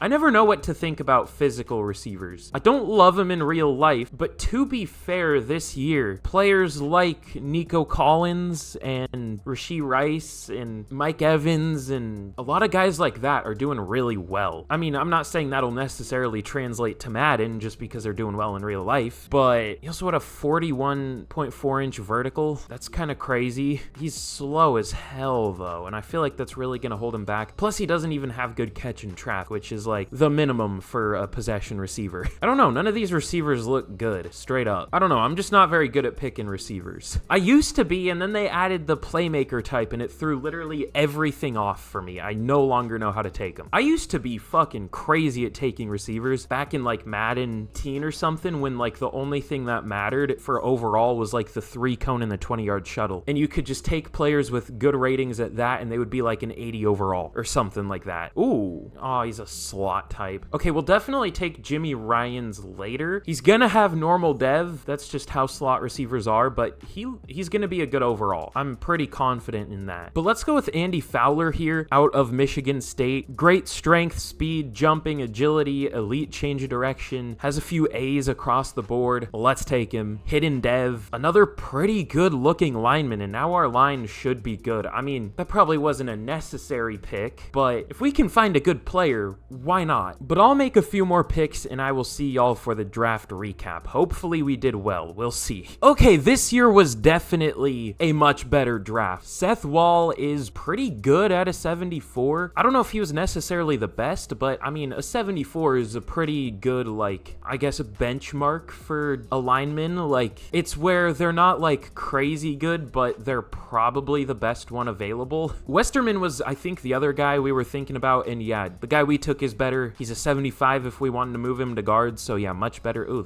Speaker 1: I never know what to think about physical receivers. I don't love them in real life, but to be fair, this year, players like Nico Collins and Rashee Rice and Mike Evans and a lot of guys like that are doing really well. I mean, I'm not saying that'll necessarily translate to Madden just because they're doing well in real life, but he also had a 41.4 inch vertical. That's kind of crazy. He's slow as hell though, and I feel like that's really gonna hold him back. Plus he doesn't even have good catch and trap, which is like the minimum for a possession receiver. I don't know, none of these receivers look good, straight up. I don't know, I'm just not very good at picking receivers. I used to be, and then they added the playmaker type and it threw literally everything off for me. I no longer know how to take them. I used to be fucking crazy at taking receivers back in like Madden teen or something, when like the only thing that mattered for overall was like the 3-cone and the 20-yard shuttle, and you could just take players with good ratings at that and they would be like an 80 overall or something like that. Ooh, oh, he's a slot type. Okay, we'll definitely take Jimmy Ryans later. He's gonna have normal dev. That's just how slot receivers are, but he's gonna be a good overall. I'm pretty confident in that. But let's go with Andy Fowler here out of Michigan State. Great strength, speed, jumping, agility, elite change of direction, has a few A's across the board. Let's take him. Hidden dev, another pretty good looking lineman, and now our line should be good. I mean, that probably wasn't a necessary pick, but if we can find a good player, why not? But I'll make a few more picks and I will see y'all for the draft recap. Hopefully we did well. We'll see. Okay, this year was definitely a much better draft. Seth Wall is pretty good at a 74. I don't know if he was necessarily the best, but I mean, a 74 is a pretty good, like, I guess a benchmark for a lineman. Like, it's where they're not like crazy good, but they're probably the best one available. Westerman was, I think, the other guy we were thinking about, and yeah, the guy we took is better. He's a 75 if we wanted to move him to guard, so yeah, much better. Ooh,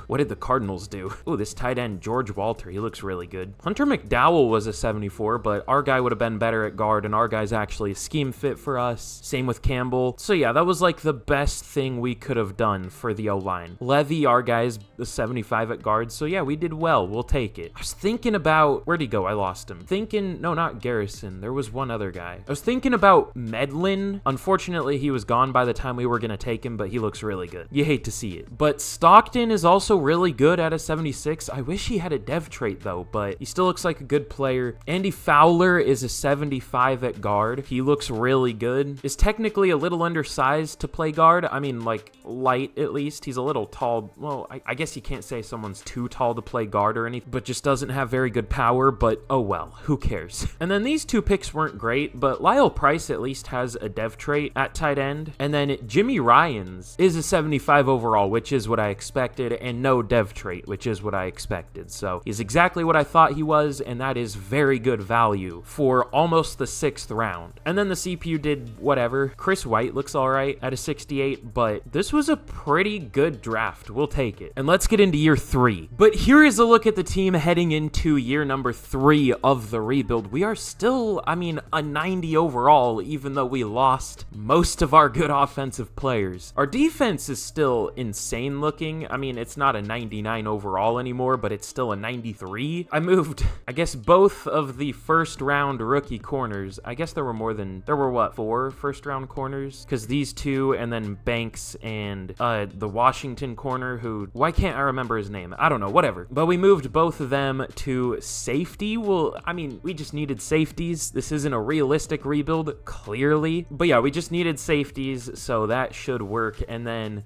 Speaker 1: what did the Cardinals do? Ooh, this tight end, George Walter, he looks really good. Hunter McDowell was a 74, but our guy would have been better at guard, and our guy's actually a scheme fit for us. Same with Campbell. So yeah, that was like the best thing we could have done for the O-line. Levy, our guy's a 75 at guard, so yeah, we did well. We'll take it. I was thinking about, where'd he go? I lost him. No, not Garrison. There was one other guy. I was thinking about Medlin. Unfortunately, he was gone by the time we were going to take him, but he looks really good. You hate to see it. But Stockton is also really good at a 76. I wish he had a dev trait though, but he still looks like a good player. Andy Fowler is a 75 at guard. He looks really good. Is technically a little undersized to play guard. I mean, like, light at least. He's a little tall. Well, I guess you can't say someone's too tall to play guard or anything, but just doesn't have very good power, but oh well, who cares? And then these two picks weren't great, but Lyle Price at least has a dev trait at tight end. And then Jimmy Ryans is a 75 overall, which is what I expected, and no dev trait, which is what I expected. So he's exactly what I thought he was, and that is very good value for almost the 6th round. And then the CPU did whatever. Chris White looks all right at a 68, but this was a pretty good draft. We'll take it. And let's get into year 3. But here is a look at the team heading into year number 3 of the rebuild. We are still, I mean, a 90 overall, even though we lost most of our good offensive players. Our defense is still insane looking. I mean, it's not a 99 overall anymore, but it's still a 93. I moved, I guess, both of the first round rookie corners. I guess there were what, 4 first round corners? Because these 2, and then Banks and the Washington corner, who, why can't I remember his name? I don't know, whatever. But we moved both of them to safety. Well, I mean, we just needed safeties. This isn't a realistic rebuild, clearly. But yeah, we just needed safeties, so that should work. And then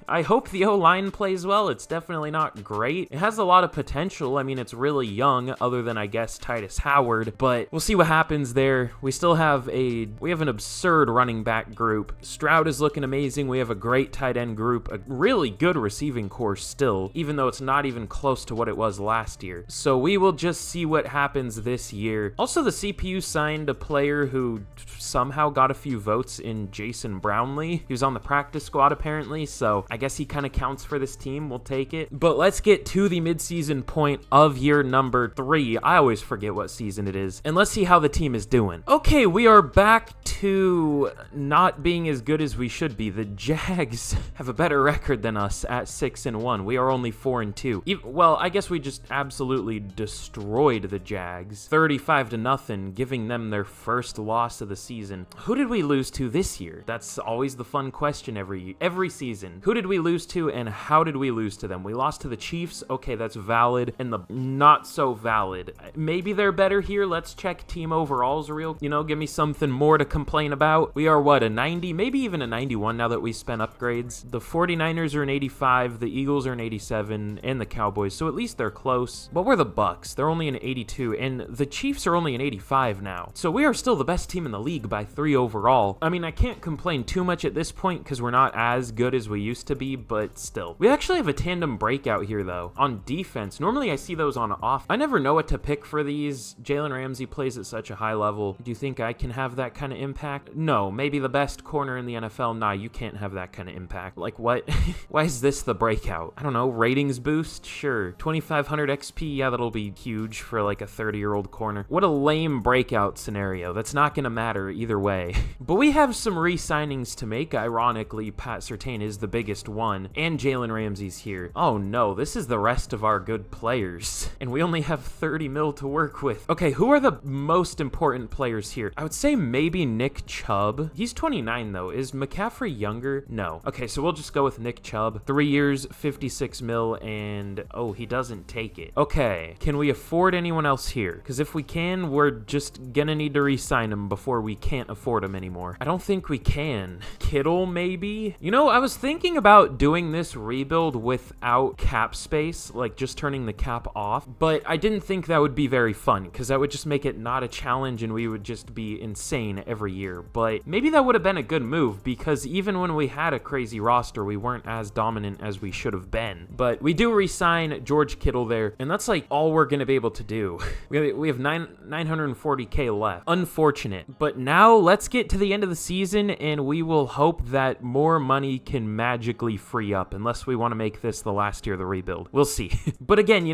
Speaker 1: I hope the O-line plays well. It's definitely not great. It has a lot of potential. I mean, it's really young, other than, I guess, Titus Howard. But we'll see what happens there. We still have an absurd running back group. Stroud is looking amazing. We have a great tight end group, a really good receiving core still, even though it's not even close to what it was last year. So we will just see what happens this year. Also, the CPU signed a player who somehow got a few votes in Jason Brownlee. He was on the practice squad apparently, so I guess he kind of counts for this team. We'll take it. But let's get to the midseason point of year number 3. I always forget what season it is. And let's see how the team is doing. Okay, we are back to not being as good as we should be. The Jags have a better record than us at 6-1. We are only 4-2. Well, I guess we just absolutely destroyed the Jags 35-0, giving them their first loss of the season. Who did we lose to this year? That's always the fun question every season. Who did we lose to, and how did we lose to them? We lost to the Chiefs. Okay, that's valid. And the not so valid, maybe they're better here. Let's check team overalls real, give me something more to complain about. We are what, a 90, maybe even a 91 now that we spent upgrades. The 49ers are an 85, the Eagles are an 87, and the Cowboys, so at least they're close. What were the Bucks? They're only an 82, and the Chiefs are only an 85 now. So we are still the best team in the league by 3 overall. I mean, I can't complain too much at this point because we're not as good as we used to be, but still. We actually have a tandem breakout here, though, on defense. Normally, I see those on off. I never know what to pick for these. Jalen Ramsey plays at such a high level. Do you think I can have that kind of impact? No. Maybe the best corner in the NFL? Nah, you can't have that kind of impact. Like, what? Why is this the breakout? I don't know. Ratings boost? Sure. 2500 XP? Yeah, that'll be huge for like a 30-year-old corner. What a lame breakout scenario. That's not going to matter either way. But we have some re-signings to make. Ironically, Pat Surtain is the biggest one, and Jalen Ramsey's here. Oh no, this is the rest of our good players, and we only have 30 mil to work with. Okay, who are the most important players here? I would say maybe Nick Chubb. He's 29 though. Is McCaffrey younger? No. Okay, so we'll just go with Nick Chubb. 3 years, 56 mil, and oh, he doesn't take it. Okay, can we afford anyone else here? Because if we can, we're just gonna need to re-sign him before we can't afford him anymore. I don't think we can. Kittle, maybe? I was thinking about doing this rebuild without cap space, like just turning the cap off, but I didn't think that would be very fun because that would just make it not a challenge and we would just be insane every year. But maybe that would have been a good move because even when we had a crazy roster, we weren't as dominant as we should have been. But we do re-sign George Kittle there, and that's like all we're going to be able to do. We have 940K left. Unfortunate. But now let's get to the end of the season and we will hope that more money can magically free up, unless we want to make this the last year of the rebuild. We'll see. But again,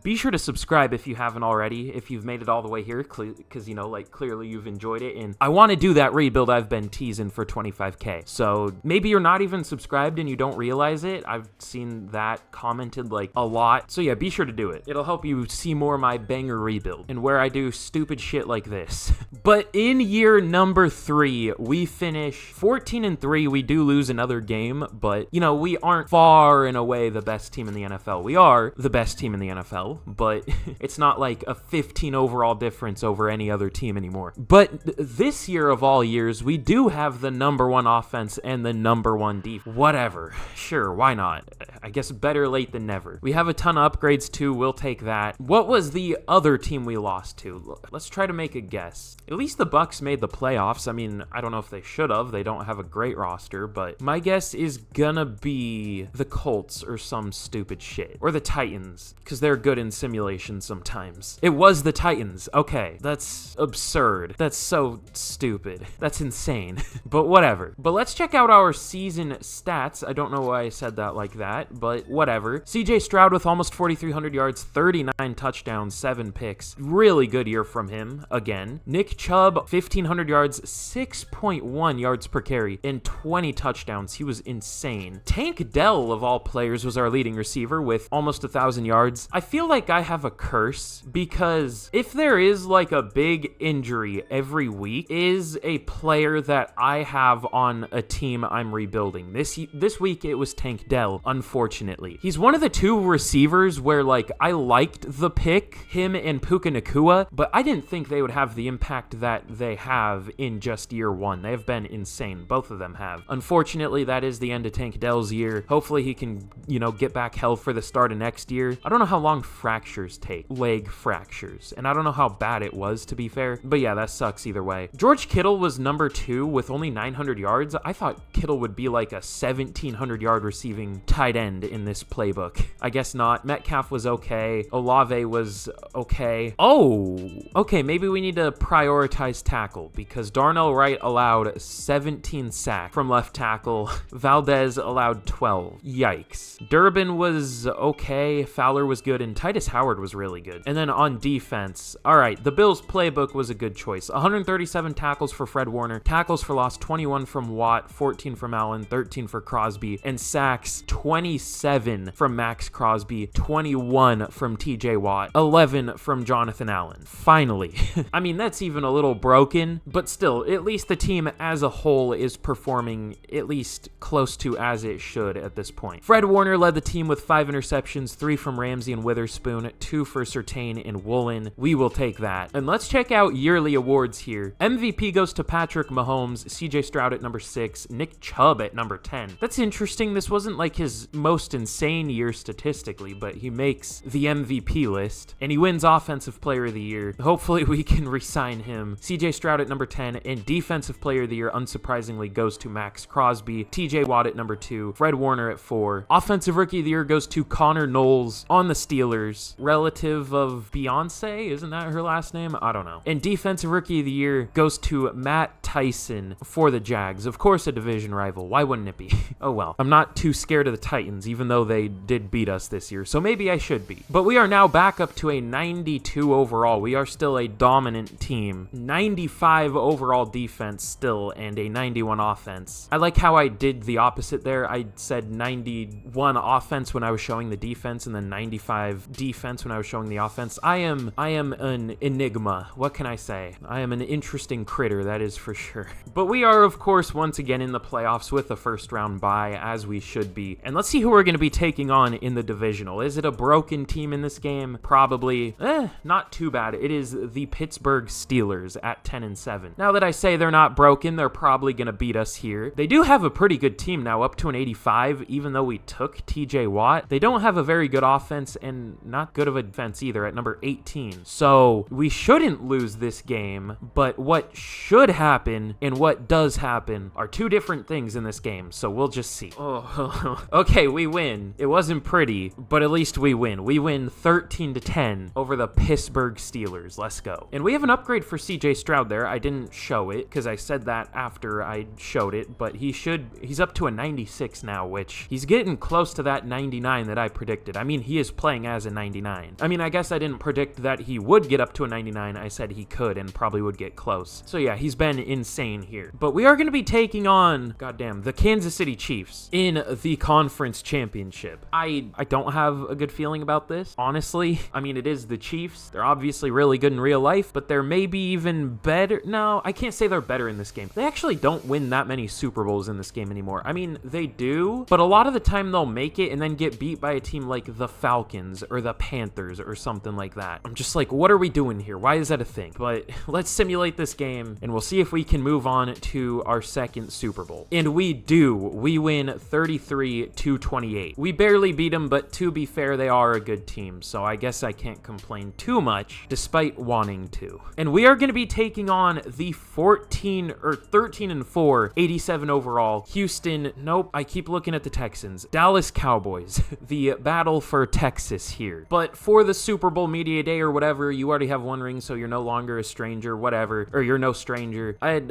Speaker 1: be sure to subscribe if you haven't already, if you've made it all the way here, because, clearly you've enjoyed it, and I want to do that rebuild I've been teasing for 25K. So maybe you're not even subscribed and you don't realize it. I've seen that commented like a lot. So yeah, be sure to do it. It'll help you see more of my banger rebuild and where I do stupid shit like this. But in year number 3, we finish 14-3. We do lose another game, but you know, we aren't far and away the best team in the NFL. We are the best team in the NFL, but it's not like a 15 overall difference over any other team anymore. But this year of all years, we do have the #1 offense and the #1 defense. Whatever. Sure, why not? I guess better late than never. We have a ton of upgrades too. We'll take that. What was the other team we lost to? Let's try to make a guess. At least the Bucks made the playoffs. I mean, I don't know if they should have. They don't have a great roster, but my guess is gonna be the Colts or some stupid shit. Or the Titans, because they're good in simulation sometimes. It was the Titans. Okay, that's absurd. That's so stupid. That's insane. But whatever. But let's check out our season stats. I don't know why I said that like that, but whatever. CJ Stroud with almost 4,300 yards, 39 touchdowns, 7 picks. Really good year from him, again. Nick Chubb, 1,500 yards, 6.1 yards per carry, and 20 touchdowns. He was insane. Tank Dell, of all players, was our leading receiver with almost 1,000 yards. I feel like I have a curse because if there is like a big injury every week, is a player that I have on a team I'm rebuilding. This week it was Tank Dell, unfortunately. He's one of the 2 receivers where like I liked the pick, him and Puka Nacua, but I didn't think they would have the impact that they have in just year 1. They have been insane. Both of them have. Unfortunately, that is the end of Tank Dell's year. Hopefully he can, you know, get back health for the start of next year. I don't know how long fractures take. Leg fractures. And I don't know how bad it was, to be fair. But yeah, that sucks either way. George Kittle was #2 with only 900 yards. I thought Kittle would be like a 1,700 yard receiving tight end in this playbook. I guess not. Metcalf was okay. Olave was okay. Oh, okay, maybe we need to prioritize tackle because Darnell Wright allowed 17 sacks from left tackle. Valdez allowed 12. Yikes. Durbin was okay. Fowler was good, and Titus Howard was really good. And then on defense, all right, the Bills playbook was a good choice. 137 tackles for Fred Warner, tackles for loss 21 from Watt, 14 from Allen, 13 for Crosby, and sacks 27 from Max Crosby, 21 from TJ Watt, 11 from Jonathan Allen. Finally. I mean, that's even a little broken, but still, at least the team as a whole is performing at least close to as it should at this point. Fred Warner led the team with 5 interceptions, 3 from Ramsey and Witherspoon, 2 for Surtain and Woolen. We will take that. And let's check out yearly awards here. MVP goes to Patrick Mahomes, CJ Stroud at #6, Nick Chubb at #10. That's interesting. This wasn't like his most insane year statistically, but he makes the MVP list, and he wins Offensive Player of the Year. Hopefully we can re-sign him. CJ Stroud at #10, and Defensive Player of the Year, unsurprisingly, goes to Max Crosby, TJ Watt at #2, Fred Warner at 4. Offensive Rookie of the Year goes to Connor Knowles on the Steelers, relative of Beyonce, isn't that her last name? I don't know. And Defensive Rookie of the Year goes to Matt Tyson for the Jags. Of course, a division rival. Why wouldn't it be? Oh well. I'm not too scared of the Titans, even though they did beat us this year, so maybe I should be. But we are now back up to a 92 overall. We are still a dominant team. 95 overall defense still, and a 91 offense. I like how I did the opposite there. I said 91 offense when I was showing the defense, and then 95 defense when I was showing the offense. I am an enigma. What can I say? I am an interesting critter, that is for sure. But we are, of course, once again in the playoffs with a first round bye, as we should be. And let's see who we're going to be taking on in the divisional. Is it a broken team in this game? Probably. Not too bad. It is the Pittsburgh Steelers at 10-7. Now that I say they're not broken, they're probably going to beat us here. They do have a pretty good team now, up to an 85, even though we took TJ Watt. They don't have a very good offense and not good of a defense either at number 18. So we shouldn't lose this game, but what should happen and what does happen are two different things in this game, so we'll just see. Oh, okay, we win. It wasn't pretty, but at least we win. We win 13-10 over the Pittsburgh Steelers. Let's go. And we have an upgrade for CJ Stroud there. I didn't show it because I said that after I showed it, but he's up to a 96 now, which he's getting close to that 99 that I predicted. I mean, he is playing as a 99. I mean, I guess I didn't predict that he would get up to a 99. I said he could and probably would get close. So yeah, he's been insane here. But we are going to be taking on, goddamn, the Kansas City Chiefs in the conference championship. I don't have a good feeling about this, honestly. I mean, it is the Chiefs. They're obviously really good in real life, but they're maybe even better. No, I can't say they're better in this game. They actually don't win that many Super Bowls in this game anymore. I mean, they do, but a lot of the time they'll make it and then get beat by a team like the Falcons or the Panthers or something like that. I'm just like, what are we doing here? Why is that a thing? But let's simulate this game and we'll see if we can move on to our second Super Bowl. And we do. We win 33-28. We barely beat them, but to be fair, they are a good team, so I guess I can't complain too much despite wanting to. And we are going to be taking on the 13-4, 87 overall Houston. Nope, I keep looking at the Texans. Dallas Cowboys. The battle for Texas here. But for the Super Bowl Media Day or whatever, you already have one ring, so you're no longer a stranger, whatever. Or you're no stranger. I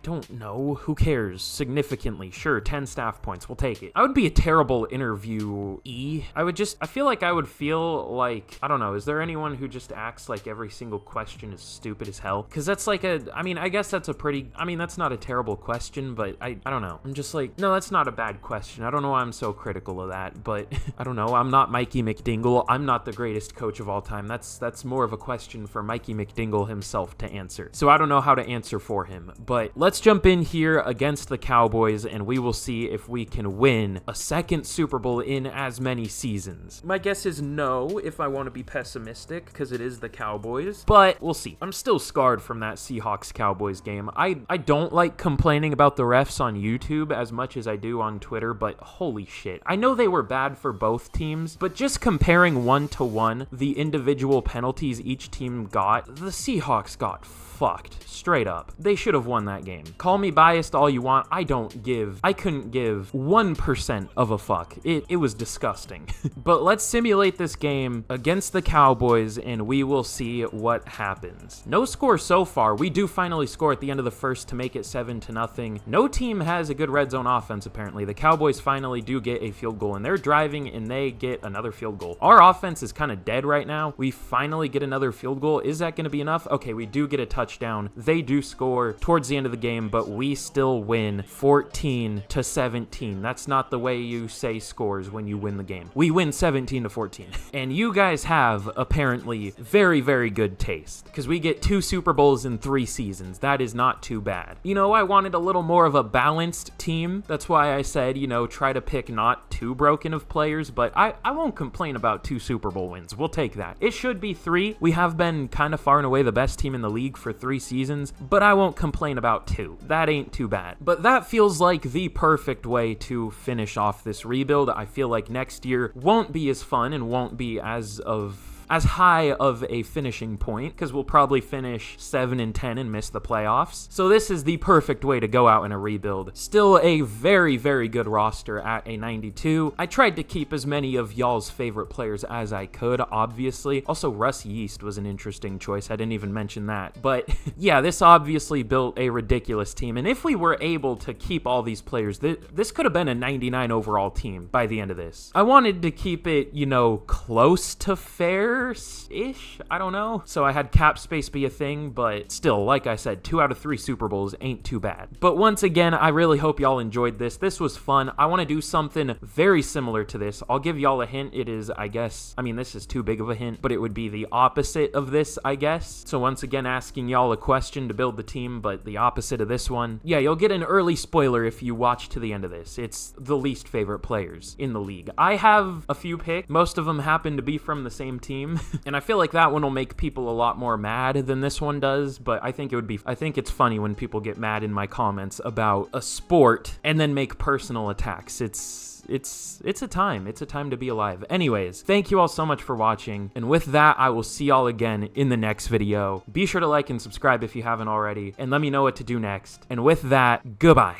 Speaker 1: don't know. Who cares? Significantly. Sure, 10 staff points. We'll take it. I would be a terrible interviewee. I feel like I would feel like, I don't know, is there anyone who just acts like every single question is stupid as hell? Because that's like I guess that's that's not a terrible question, but I don't know. I'm just like, no, that's not a bad question. I don't know why I'm so critical of that, but I don't know. I'm not Mikey McDingle. I'm not the greatest coach of all time. That's more of a question for Mikey McDingle himself to answer. So I don't know how to answer for him, but let's jump in here against the Cowboys and we will see if we can win a second Super Bowl in as many seasons. My guess is no, if I want to be pessimistic, because it is the Cowboys, but we'll see. I'm still scarred from that Seahawks-Cowboys game. I don't like complaining about the refs on YouTube as much as I do on Twitter, but holy shit. I know they were bad for both teams, but just comparing one-to-one the individual penalties each team got, the Seahawks got fucked, straight up. They should have won that game. Call me biased all you want. I couldn't give 1% of a fuck. It was disgusting. But let's simulate this game against the Cowboys and we will see what happens. No score so far. We do finally score at the end of the first to make it 7-0. No team has a good red zone offense apparently. The Cowboys finally do get a field goal and they're driving and they get another field goal. Our offense is kind of dead right now. We finally get another field goal. Is that going to be enough? Okay, we do get a touchdown. They do score towards the end of the game, but we still win 14-17. That's not the way you say scores when you win the game. We win 17-14. And you guys have apparently very, very good taste because we get 2 Super Bowls in 3 seasons. That is not too bad. You know, I wanted a little more of a balanced team. That's why I said, you know, try to pick not too broken of players, but I won't complain about 2 Super Bowl wins. We'll take that. It should be 3. We have been kind of far and away the best team in the league for 3 seasons, but I won't complain about 2. That ain't too bad. But that feels like the perfect way to finish off this rebuild. I feel like next year won't be as fun and won't be as high of a finishing point because we'll probably finish 7-10 and miss the playoffs. So this is the perfect way to go out in a rebuild. Still a very, very good roster at a 92. I tried to keep as many of y'all's favorite players as I could, obviously. Also, Russ Yeast was an interesting choice. I didn't even mention that. But yeah, this obviously built a ridiculous team. And if we were able to keep all these players, this could have been a 99 overall team by the end of this. I wanted to keep it, you know, close to fair ish, I don't know. So I had cap space be a thing, but still, like I said, 2 out of 3 Super Bowls ain't too bad. But once again, I really hope y'all enjoyed this. This was fun. I want to do something very similar to this. I'll give y'all a hint. It is, I guess, this is too big of a hint, but it would be the opposite of this, I guess. So once again, asking y'all a question to build the team, but the opposite of this one. Yeah, you'll get an early spoiler if you watch to the end of this. It's the least favorite players in the league. I have a few picks. Most of them happen to be from the same team. And I feel like that one will make people a lot more mad than this one does, but I think it's funny when people get mad in my comments about a sport and then make personal attacks. It's a time to be alive. Anyways, thank you all so much for watching, and with that, I will see y'all again in the next video. Be sure to like and subscribe if you haven't already, and let me know what to do next. And with that, goodbye.